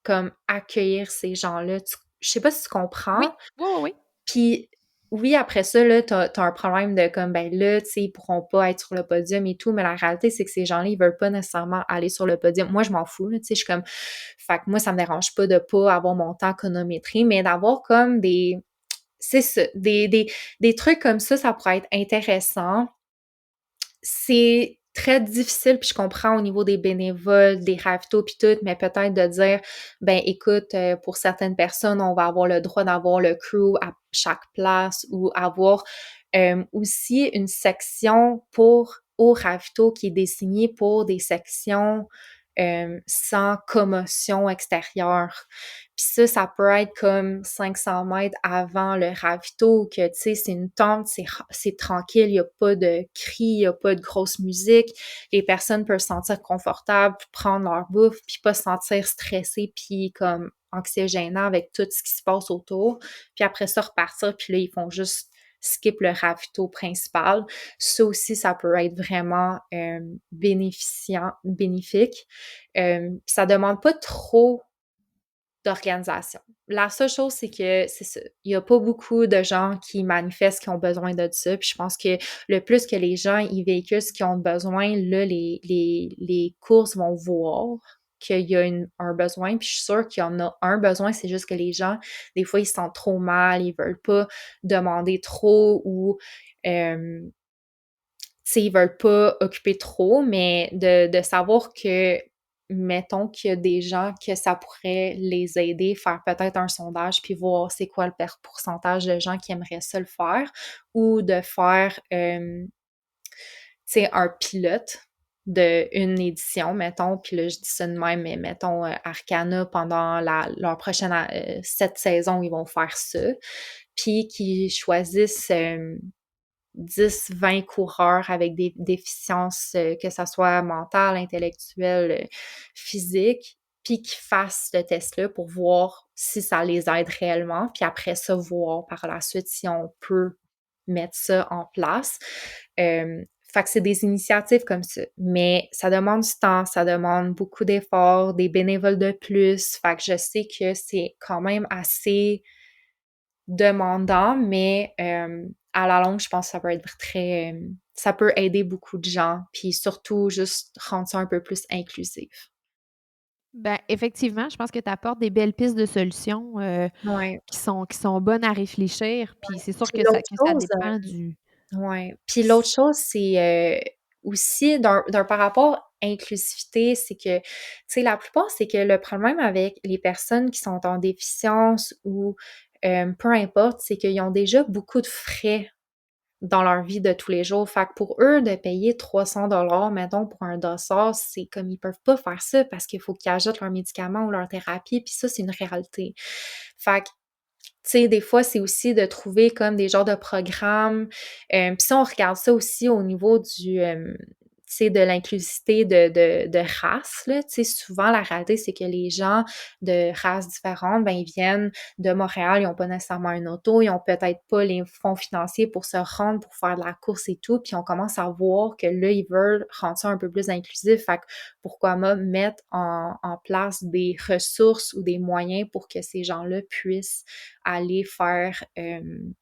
comme, accueillir ces gens-là. Je sais pas si tu Oui. comprends? Oui, oui, oui. Puis oui, après ça, là, t'as un problème de comme, ben là, tu sais, ils pourront pas être sur le podium et tout, mais la réalité, c'est que ces gens-là, ils veulent pas nécessairement aller sur le podium. Moi, je m'en fous, là, tu sais, je suis comme, fait que moi, ça me dérange pas de pas avoir mon temps chronométré, mais d'avoir comme c'est ça, des trucs comme ça pourrait être intéressant. C'est très difficile, puis je comprends au niveau des bénévoles, des ravitaux puis tout, mais peut-être de dire, ben écoute, pour certaines personnes, on va avoir le droit d'avoir le crew à chaque place ou avoir aussi une section pour au ravito qui est désignée pour des sections sans commotion extérieure. Puis ça peut être comme 500 mètres avant le ravito, que tu sais, c'est une tente, c'est tranquille, il n'y a pas de cris, il n'y a pas de grosse musique. Les personnes peuvent se sentir confortables, puis prendre leur bouffe, puis pas se sentir stressées, puis comme anxiogénant avec tout ce qui se passe autour. Puis après ça, repartir, puis là, ils font juste skip le ravito principal. Ça aussi, ça peut être vraiment bénéfique. Ça demande pas trop d'organisation. La seule chose, c'est que c'est ça. Il y a pas beaucoup de gens qui manifestent qui ont besoin de ça. Puis je pense que le plus que les gens y véhiculent ce qu'ils ont besoin, là, les courses vont voir qu'il y a un besoin. Puis je suis sûre qu'il y en a un besoin. C'est juste que les gens, des fois, ils se sentent trop mal, ils veulent pas demander trop ou tu sais, ils veulent pas occuper trop, mais de savoir que, mettons qu'il y a des gens que ça pourrait les aider, faire peut-être un sondage puis voir c'est quoi le pourcentage de gens qui aimeraient ça le faire ou de faire, tu sais, un pilote d'une édition, mettons, puis là, je dis ça de même, mais mettons Arcana pendant leur prochaine cette saison, ils vont faire ça, puis qu'ils choisissent 10-20 coureurs avec des déficiences, que ça soit mentale, intellectuelle, physique, puis qui fassent ce test-là pour voir si ça les aide réellement, puis après ça, voir par la suite si on peut mettre ça en place. Fait que c'est des initiatives comme ça, mais ça demande du temps, ça demande beaucoup d'efforts, des bénévoles de plus, fait que je sais que c'est quand même assez demandant, mais à la longue, je pense que ça peut être très ça peut aider beaucoup de gens, puis surtout juste rendre ça un peu plus inclusif. Ben, effectivement, je pense que tu apportes des belles pistes de solutions, Ouais, qui sont bonnes à réfléchir, puis c'est sûr puis que ça l'autre que ça chose, dépend du ouais, puis l'autre chose, c'est, aussi d'un par rapport inclusivité, c'est que, tu sais, la plupart, c'est que le problème avec les personnes qui sont en déficience ou peu importe, c'est qu'ils ont déjà beaucoup de frais dans leur vie de tous les jours. Fait que pour eux, de payer 300 mettons, pour un dossard, c'est comme ils peuvent pas faire ça parce qu'il faut qu'ils achètent leurs médicaments ou leur thérapie, puis ça, c'est une réalité. Fait que, tu sais, des fois, c'est aussi de trouver comme des genres de programmes. Puis si on regarde ça aussi au niveau tu sais, de l'inclusivité de race, là, tu sais, souvent, la réalité, c'est que les gens de races différentes, ben, ils viennent de Montréal, ils ont pas nécessairement une auto, ils ont peut-être pas les fonds financiers pour se rendre, pour faire de la course et tout, puis on commence à voir que là, ils veulent rendre ça un peu plus inclusif. Fait que pourquoi pas mettre en place des ressources ou des moyens pour que ces gens-là puissent aller faire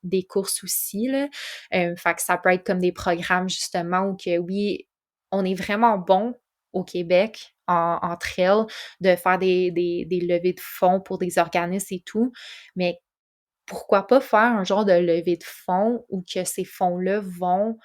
des courses aussi, là. Fait que ça peut être comme des programmes justement où que oui, on est vraiment bon au Québec entre elles, de faire des levées de fonds pour des organismes et tout. Mais pourquoi pas faire un genre de levée de fonds où que ces fonds-là vont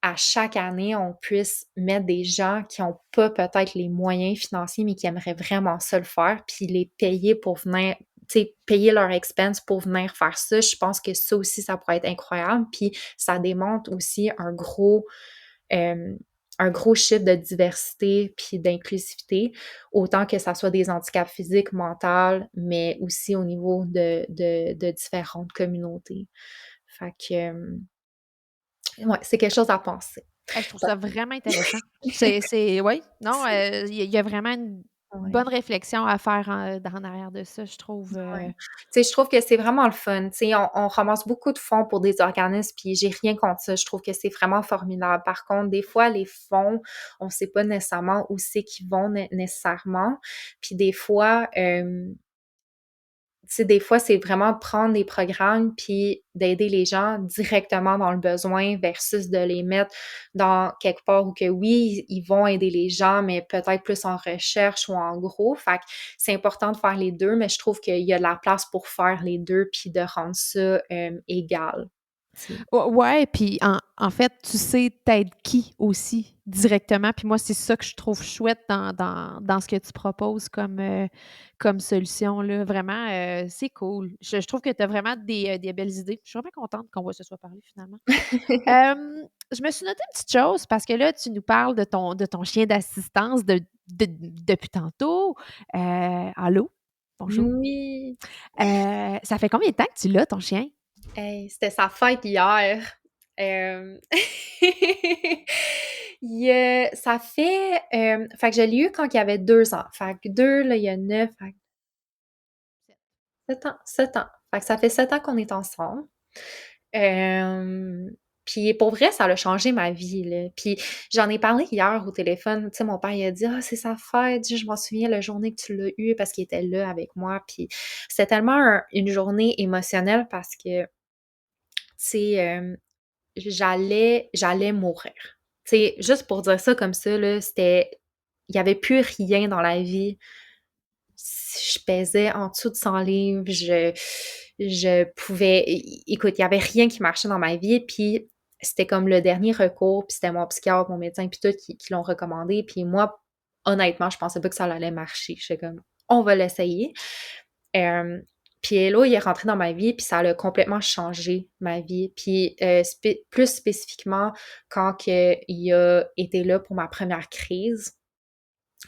à chaque année, on puisse mettre des gens qui ont pas peut-être les moyens financiers, mais qui aimeraient vraiment ça le faire, puis les payer pour venir, tu sais, payer leur expense pour venir faire ça. Je pense que ça aussi, ça pourrait être incroyable. Puis ça démontre aussi euh, un gros chiffre de diversité puis d'inclusivité, autant que ça soit des handicaps physiques, mentaux, mais aussi au niveau de différentes communautés. Fait que, ouais, c'est quelque chose à penser. Je trouve ça vraiment intéressant. Oui, non, il y a vraiment une Ouais. bonne réflexion à faire en arrière de ça, je trouve. Ouais. Tu sais, je trouve que c'est vraiment le fun. Tu sais, on ramasse beaucoup de fonds pour des organismes, puis j'ai rien contre ça. Je trouve que c'est vraiment formidable. Par contre, des fois, les fonds, on sait pas nécessairement où c'est qu'ils vont nécessairement. Puis des fois, tu sais, des fois, c'est vraiment prendre des programmes puis d'aider les gens directement dans le besoin versus de les mettre dans quelque part où que oui, ils vont aider les gens, mais peut-être plus en recherche ou en gros. Fait que c'est important de faire les deux, mais je trouve qu'il y a de la place pour faire les deux puis de rendre ça égal. Tu sais. Ouais, puis en fait, tu sais t'aides qui aussi directement. Puis moi, c'est ça que je trouve chouette dans ce que tu proposes comme solution, là. Vraiment, c'est cool. Je trouve que tu as vraiment des belles idées. Je suis vraiment contente qu'on va se soit parlé finalement. Je me suis noté une petite chose parce que là, tu nous parles de ton chien d'assistance depuis tantôt. Allô? Bonjour. Oui. Ça fait combien de temps que tu l'as, ton chien? Hey, c'était sa fête hier. Hem, ça fait que je l'ai eu quand il avait 2 ans. Fait que 2 là, il y a 9, fait que 7 ans, 7 ans. Fait que ça fait 7 ans qu'on est ensemble. Hem, puis pour vrai, ça a changé ma vie, là. Puis j'en ai parlé hier au téléphone. Tu sais, mon père, il a dit: «Ah, c'est sa fête». Je m'en souviens la journée que tu l'as eu parce qu'il était là avec moi. Puis c'était tellement une journée émotionnelle parce que, tu sais, j'allais mourir. Tu sais, juste pour dire ça comme ça, là, il y avait plus rien dans la vie. Je pesais en dessous de 100 livres, je pouvais écoute, il y avait rien qui marchait dans ma vie, puis c'était comme le dernier recours, puis c'était mon psychiatre, mon médecin, puis tout qui l'ont recommandé, puis moi, honnêtement, je pensais pas que ça allait marcher. J'étais comme: «On va l'essayer». Hem, puis Hello, il est rentré dans ma vie, puis ça a complètement changé ma vie. Puis, plus spécifiquement, quand que il a été là pour ma première crise,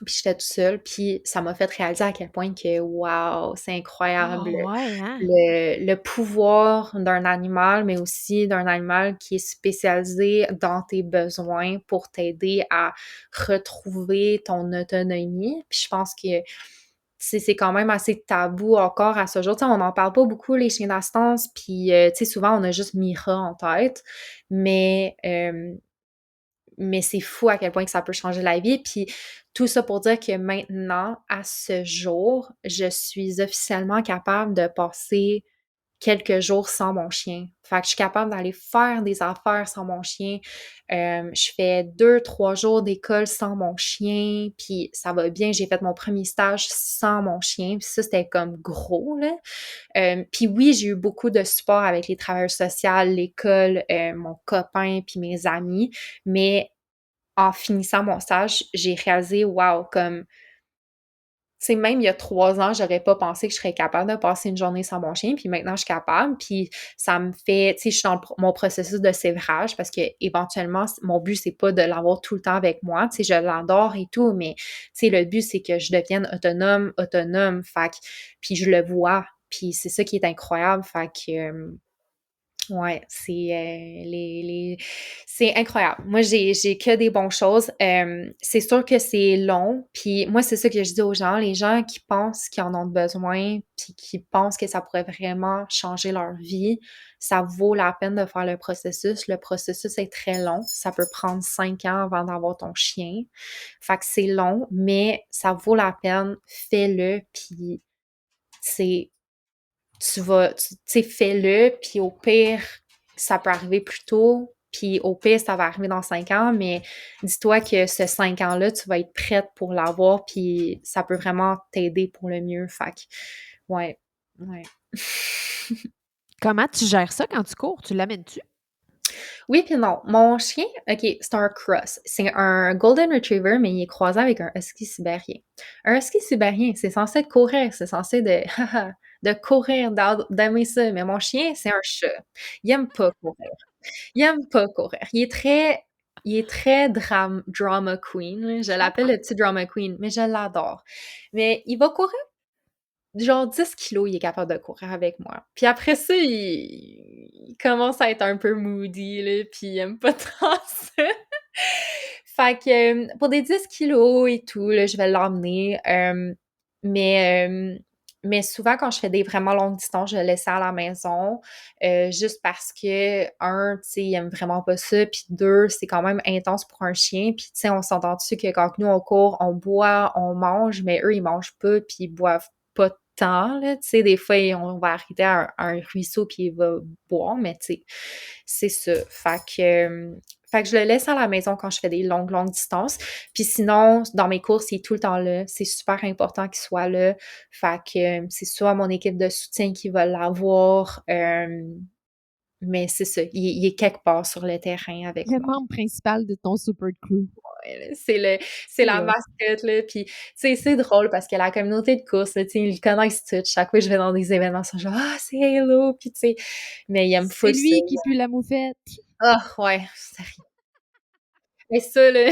puis j'étais toute seule, puis ça m'a fait réaliser à quel point que waouh, c'est Ah incroyable ouais, hein? le pouvoir d'un animal, mais aussi d'un animal qui est spécialisé dans tes besoins pour t'aider à retrouver ton autonomie. Puis je pense que c'est quand même assez tabou encore à ce jour. Tu sais, on n'en parle pas beaucoup, les chiens d'assistance, puis tu sais, souvent, on a juste Mira en tête, mais mais c'est fou à quel point que ça peut changer la vie. Puis tout ça pour dire que maintenant, à ce jour, je suis officiellement capable de passer quelques jours sans mon chien. Fait que je suis capable d'aller faire des affaires sans mon chien. Je fais 2, 3 jours d'école sans mon chien, puis ça va bien. J'ai fait mon premier stage sans mon chien, puis ça, c'était comme gros, là. Puis oui, j'ai eu beaucoup de support avec les travailleurs sociaux, l'école, mon copain, puis mes amis, mais en finissant mon stage, j'ai réalisé, wow, comme tu sais, même il y a 3 ans, j'aurais pas pensé que je serais capable de passer une journée sans mon chien, puis maintenant je suis capable, puis ça me fait tu sais, je suis dans mon processus de sévrage parce que éventuellement mon but, c'est pas de l'avoir tout le temps avec moi, tu sais, je l'adore et tout, mais tu sais, le but, c'est que je devienne autonome, fait que puis je le vois, puis c'est ça qui est incroyable, fait que, ouais, c'est incroyable. Moi, j'ai que des bonnes choses. C'est sûr que c'est long, puis moi, c'est ça que je dis aux gens, les gens qui pensent qu'ils en ont besoin, puis qui pensent que ça pourrait vraiment changer leur vie, ça vaut la peine de faire le processus. Le processus est très long. Ça peut prendre 5 ans avant d'avoir ton chien. Fait que c'est long, mais ça vaut la peine. Fais-le, puis c'est tu sais, fais-le, puis au pire, ça peut arriver plus tôt, puis au pire, ça va arriver dans 5 ans, mais dis-toi que ce 5 ans-là, tu vas être prête pour l'avoir, puis ça peut vraiment t'aider pour le mieux. Fait que, ouais, ouais. Comment tu gères ça quand tu cours? Tu l'amènes-tu? Oui puis non. Mon chien, OK, c'est un cross. C'est un golden retriever, mais il est croisé avec un husky sibérien. Un husky sibérien, c'est censé courir, c'est censé de courir, d'aimer ça, mais mon chien, c'est un chat. Il aime pas courir. Il aime pas courir. Il est très drama queen, là. Je Je l'appelle comprends. le petit drama queen, mais je l'adore. Mais il va courir genre 10 kilos, il est capable de courir avec moi. Puis après ça, il commence à être un peu moody, là, puis il aime pas tant ça. Fait que pour des 10 kilos et tout, là, je vais l'emmener. Mais, mais souvent, quand je fais des vraiment longues distances, je le laisse à la maison, juste parce que, un, tu sais, il aime vraiment pas ça, puis deux, c'est quand même intense pour un chien. Puis, tu sais, on s'entend dessus que quand nous, on court, on boit, on mange, mais eux, ils mangent pas, puis ils boivent pas tant, là. Tu sais, des fois, on va arrêter à un ruisseau, puis il va boire, mais tu sais, c'est ça. Fait que je le laisse à la maison quand je fais des longues, longues distances. Puis sinon, dans mes courses, il est tout le temps là. C'est super important qu'il soit là. Fait que c'est soit mon équipe de soutien qui va l'avoir, mais c'est ça, il est quelque part sur le terrain avec Le moi. membre principal de ton super crew. Ouais, là, c'est C'est la hot. mascotte, là. Puis, tu sais, c'est drôle parce que la communauté de course, là, tu sais, ils le connaissent tous. Chaque fois que je vais dans des événements, ils sont genre, ah, c'est Halo. Puis, tu sais, mais ils aiment C'est full ça. lui qui pue la moufette. Ah, ouais, sérieux. Mais ça, là,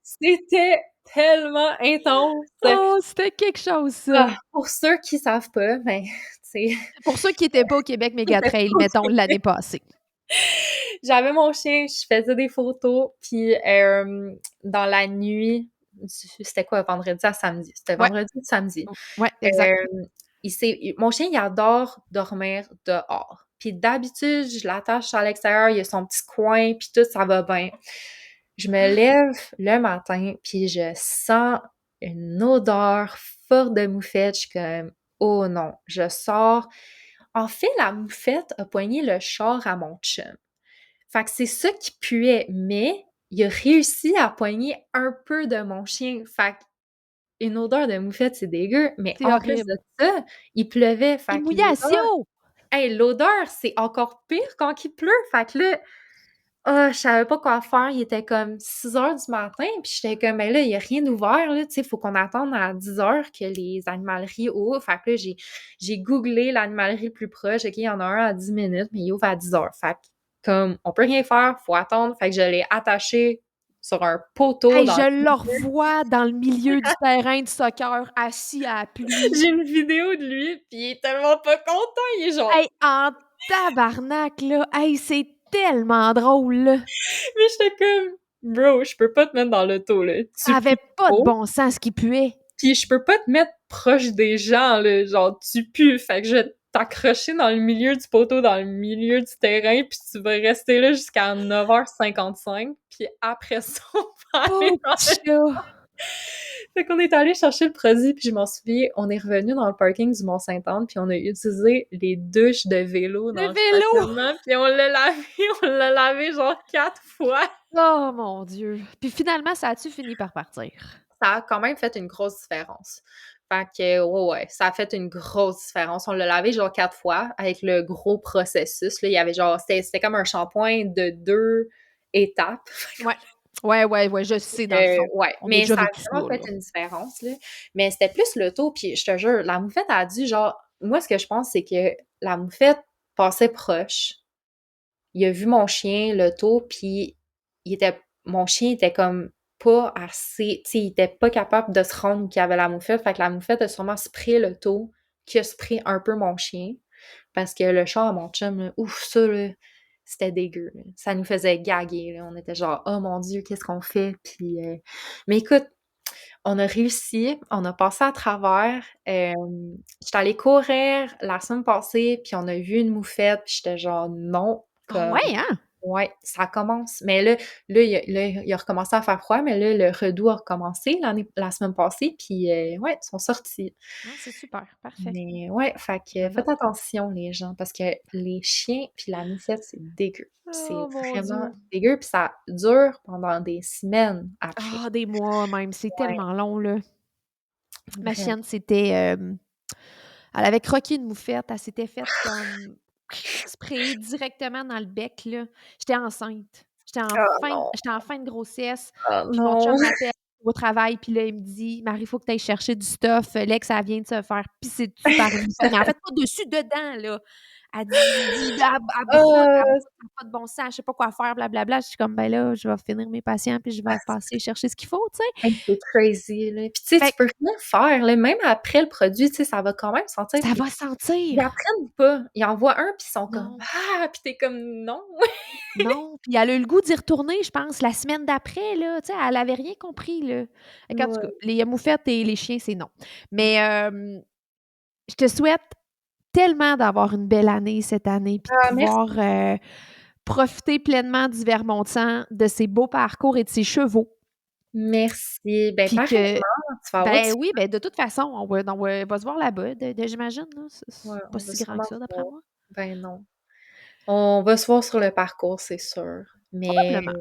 c'était tellement intense. Oh, c'était quelque chose, ça. Ah, pour ceux qui savent pas, ben, tu sais, Pour ceux qui étaient pas au Québec Méga c'était Trail, trop mettons, l'année passée. j'avais mon chien, je faisais des photos, puis dans la nuit, c'était quoi, vendredi à samedi? C'était Ouais, vendredi ou samedi. ouais, exact. Hem, mon chien, il adore dormir dehors. Puis d'habitude, je l'attache à l'extérieur, il y a son petit coin, puis tout, ça va bien. Je me lève le matin, puis je sens une odeur forte de moufette. Je suis comme, oh non, je sors. En fait, la moufette a poigné le char à mon chum. Fait que c'est ça qui puait, mais il a réussi à poigner un peu de mon chien. Fait une odeur de moufette, c'est dégueu, mais C'est en plus de horrible. ça, il pleuvait, fait que l'odeur Immouillation! l'odeur, c'est encore pire quand il pleut, fait que là, je savais pas quoi faire, il était comme 6 heures du matin, puis j'étais comme: «Mais là, il y a rien d'ouvert, là, tu sais, faut qu'on attende à 10 heures que les animaleries ouvrent». Fait que là, j'ai googlé l'animalerie le plus proche, OK, il y en a un à 10 minutes, mais il ouvre à 10 heures. Fait que comme on peut rien faire, faut attendre, fait que je l'ai attaché sur un poteau Hey, dans je le le revois dans le milieu du terrain de soccer, assis à la pluie. j'ai une vidéo de lui, puis il est tellement pas content, il est genre Hey, en tabarnak, là! Hey, c'est tellement drôle, là! mais j'étais comme: «Bro, je peux pas te mettre dans l'auto, là. Ça Tu avait pues pas de trop, bon sens ce qui puait. pis je peux pas te mettre proche des gens, là, genre tu pues, fait que je vais t'accrocher dans le milieu du poteau, dans le milieu du terrain, puis tu vas rester là jusqu'à 9h55, puis après ça, on va aller Pauvre dans le» chat! fait qu'on est allé chercher le produit, puis je m'en souviens, on est revenu dans le parking du Mont-Sainte-Anne, puis on a utilisé les douches de vélo Le dans le vélo! stationnement, puis on l'a lavé, on l'a lavé genre 4 fois. Oh mon Dieu! Puis finalement, ça a-tu fini par partir? Ça a quand même fait une grosse différence. Fait que, ouais, ça a fait une grosse différence. On l'a lavé genre 4 fois avec le gros processus, là. Il y avait genre, c'était comme un shampoing de 2 étapes. Ouais. Ouais, ouais, ouais, je sais dans le fond. Ouais, On a mais déjà ça a vécu ça, vraiment fait là. une différence, là. Mais c'était plus le taux, puis je te jure, la moufette a dû genre moi, ce que je pense, c'est que la moufette passait proche. Il a vu mon chien, le taux, puis mon chien était comme pas assez, tu sais, il était pas capable de se rendre où qu'il y avait la moufette, fait que la moufette a sûrement sprayé le taux, qui a sprayé un peu mon chien, parce que le chat à mon chum, là, ouf, ça, là, c'était dégueu, là. Ça nous faisait gaguer, là. On était genre: «Oh mon Dieu, qu'est-ce qu'on fait?» Puis, mais écoute, on a réussi, on a passé à travers. J'étais allée courir la semaine passée, puis on a vu une moufette, puis j'étais genre: «Non», Ah comme ouais, hein? Ouais, ça commence. Mais là, il a recommencé à faire froid, mais là, le redoux a recommencé la semaine passée, puis ouais, ils sont sortis. Ah, c'est super, parfait. Mais ouais, fait Je que note. faites attention les gens, parce que les chiens puis la mussette, c'est dégueu. C'est Oh mon vraiment Dieu! dégueu, puis ça dure pendant des semaines après. Ah, des mois même, c'est Ouais, tellement long, là. Ma vraiment. chienne, c'était, elle avait croqué une moufette, elle s'était faite comme sprayer directement dans le bec, là. J'étais enceinte. Ah non, J'étais en fin de grossesse, ah puis mon non. chum m'appelle au travail, puis là, il me dit: «Marie, il faut que tu ailles chercher du stuff, Lex, elle vient de se faire pisser dessus par une moufette». Mais en fait, pas dessus, dedans, là. Elle dit il dit: elle Ah, broute, ça a pas de bon sens, je sais pas quoi faire, blablabla». Je suis comme: «Ben là, je vais finir mes patients, puis je vais passer chercher ce qu'il faut», tu sais? hey, c'est crazy, là. Puis tu sais, tu Fait que peux rien faire, là, même après le produit, tu sais, ça va quand même sentir, ça puis va ils sentir. apprennent pas. Ils en voient un, puis ils sont comme: Non. «Ah!» puis tu comme: «Non!» Non, puis elle a eu le goût d'y retourner, je pense, la semaine d'après, là, tu sais, elle avait rien compris, là. Fait qu'en tout cas, Ouais. les moufettes et les chiens, c'est non. Mais, je te souhaite tellement d'avoir une belle année cette année, puis de Ah merci, pouvoir, profiter pleinement du Vermont-San, de ses beaux parcours et de ses chevaux, merci. Ben, puis pareillement, que tu vas avoir du ben oui, ben de toute façon, on va se voir là-bas, j'imagine, là, ouais, c'est pas on va si grand que sûrement ça se d'après voir. moi? Ben non. On va se voir sur le parcours, c'est sûr. Mais Probablement.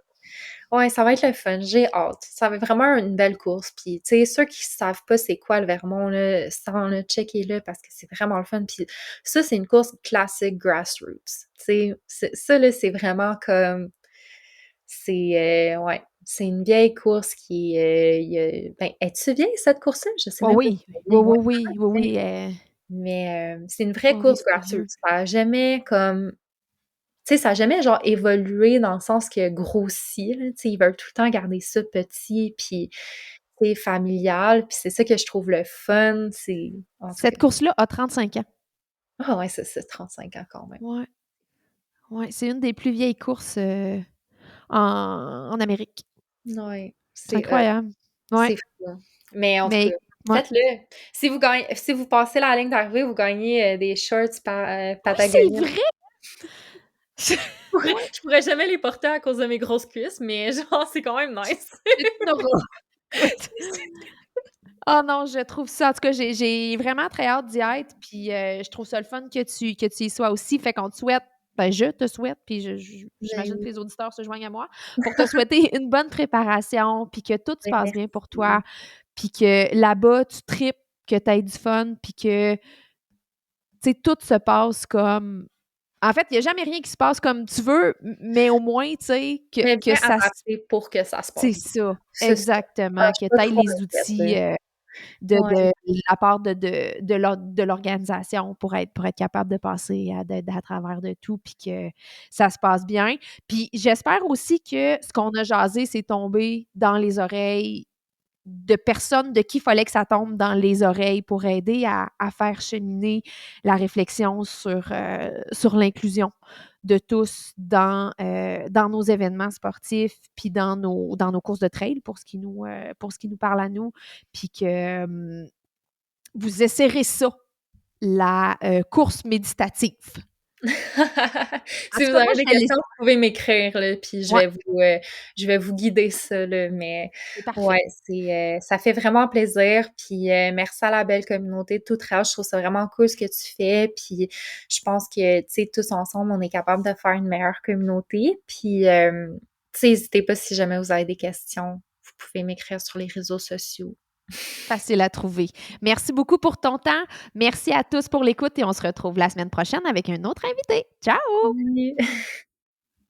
ouais, ça va être le fun, j'ai hâte. Ça va être vraiment une belle course. Puis, tu sais, ceux qui savent pas c'est quoi le Vermont, là, sans le checker-le parce que c'est vraiment le fun. Puis ça, c'est une course classique grassroots. Tu sais, ça, là, c'est vraiment comme, ouais, c'est une vieille course qui, ben, es-tu vieille, cette course-là? Je sais Oh même pas si oui, elle est oui, vieille. Ouais, oui, oui, oui, oui, mais c'est une vraie oui, oui, course c'est grassroots. vieux. Ça a jamais comme tu sais, ça a jamais genre évolué dans le sens que grossi, là, tu sais, ils veulent tout le temps garder ça petit puis, tu sais, familial, puis c'est ça que je trouve le fun, c'est en tout Cette cas. course-là a 35 ans. Ah ouais, c'est ça, 35 ans quand même. Ouais, ouais, c'est une des plus vieilles courses, en Amérique. Ouais, C'est c'est incroyable. Ouais, c'est fou, hein. Mais en tout cas, mais ouais. faites-le. Si vous passez la ligne d'arrivée, vous gagnez, des shorts Oui, c'est Patagonia. vrai! Ouais, Je pourrais jamais les porter à cause de mes grosses cuisses, mais genre, c'est quand même nice. mais tu n'auras. Écoute. Oh non, je trouve ça en tout cas, j'ai vraiment très hâte d'y être, puis, je trouve ça le fun que tu y sois aussi. Fait qu'on te souhaite ben, je te souhaite, puis Ben j'imagine que oui, les auditeurs se joignent à moi, pour te souhaiter une bonne préparation, puis que tout se ben passe bien pour merci. toi, puis que là-bas, tu tripes, que tu aies du fun, puis que, tu sais, tout se passe comme en fait, il y a jamais rien qui se passe comme tu veux, mais au moins, tu sais, que Mais que bien ça s adapté pour que ça se c'est passe bien. ça, C'est ça. Ah, exactement, je que suis tu pas aies trop les inquiète, outils, là. de Ouais, la part de l'organisation pour être capable de passer à travers de tout, puis que ça se passe bien. Puis j'espère aussi que ce qu'on a jasé, c'est tombé dans les oreilles de personnes de qui il fallait que ça tombe dans les oreilles pour aider à faire cheminer la réflexion sur l'inclusion de tous dans nos événements sportifs, puis dans nos courses de trail pour ce qui nous parle à nous, puis que, vous essayerez ça, la, course méditative. En Si tout vous cas, moi, avez des je vais le questions, vous pouvez m'écrire, là, puis ouais, je vais vous guider ça, là, mais c'est parfait. ouais, ça fait vraiment plaisir, puis merci à la belle communauté de toute rage. Je trouve ça vraiment cool ce que tu fais, puis je pense que, tu sais, tous ensemble, on est capable de faire une meilleure communauté, puis tu sais, n'hésitez pas si jamais vous avez des questions, vous pouvez m'écrire sur les réseaux sociaux. Facile à trouver. Merci beaucoup pour ton temps. Merci à tous pour l'écoute et on se retrouve la semaine prochaine avec un autre invité. Ciao! Oui.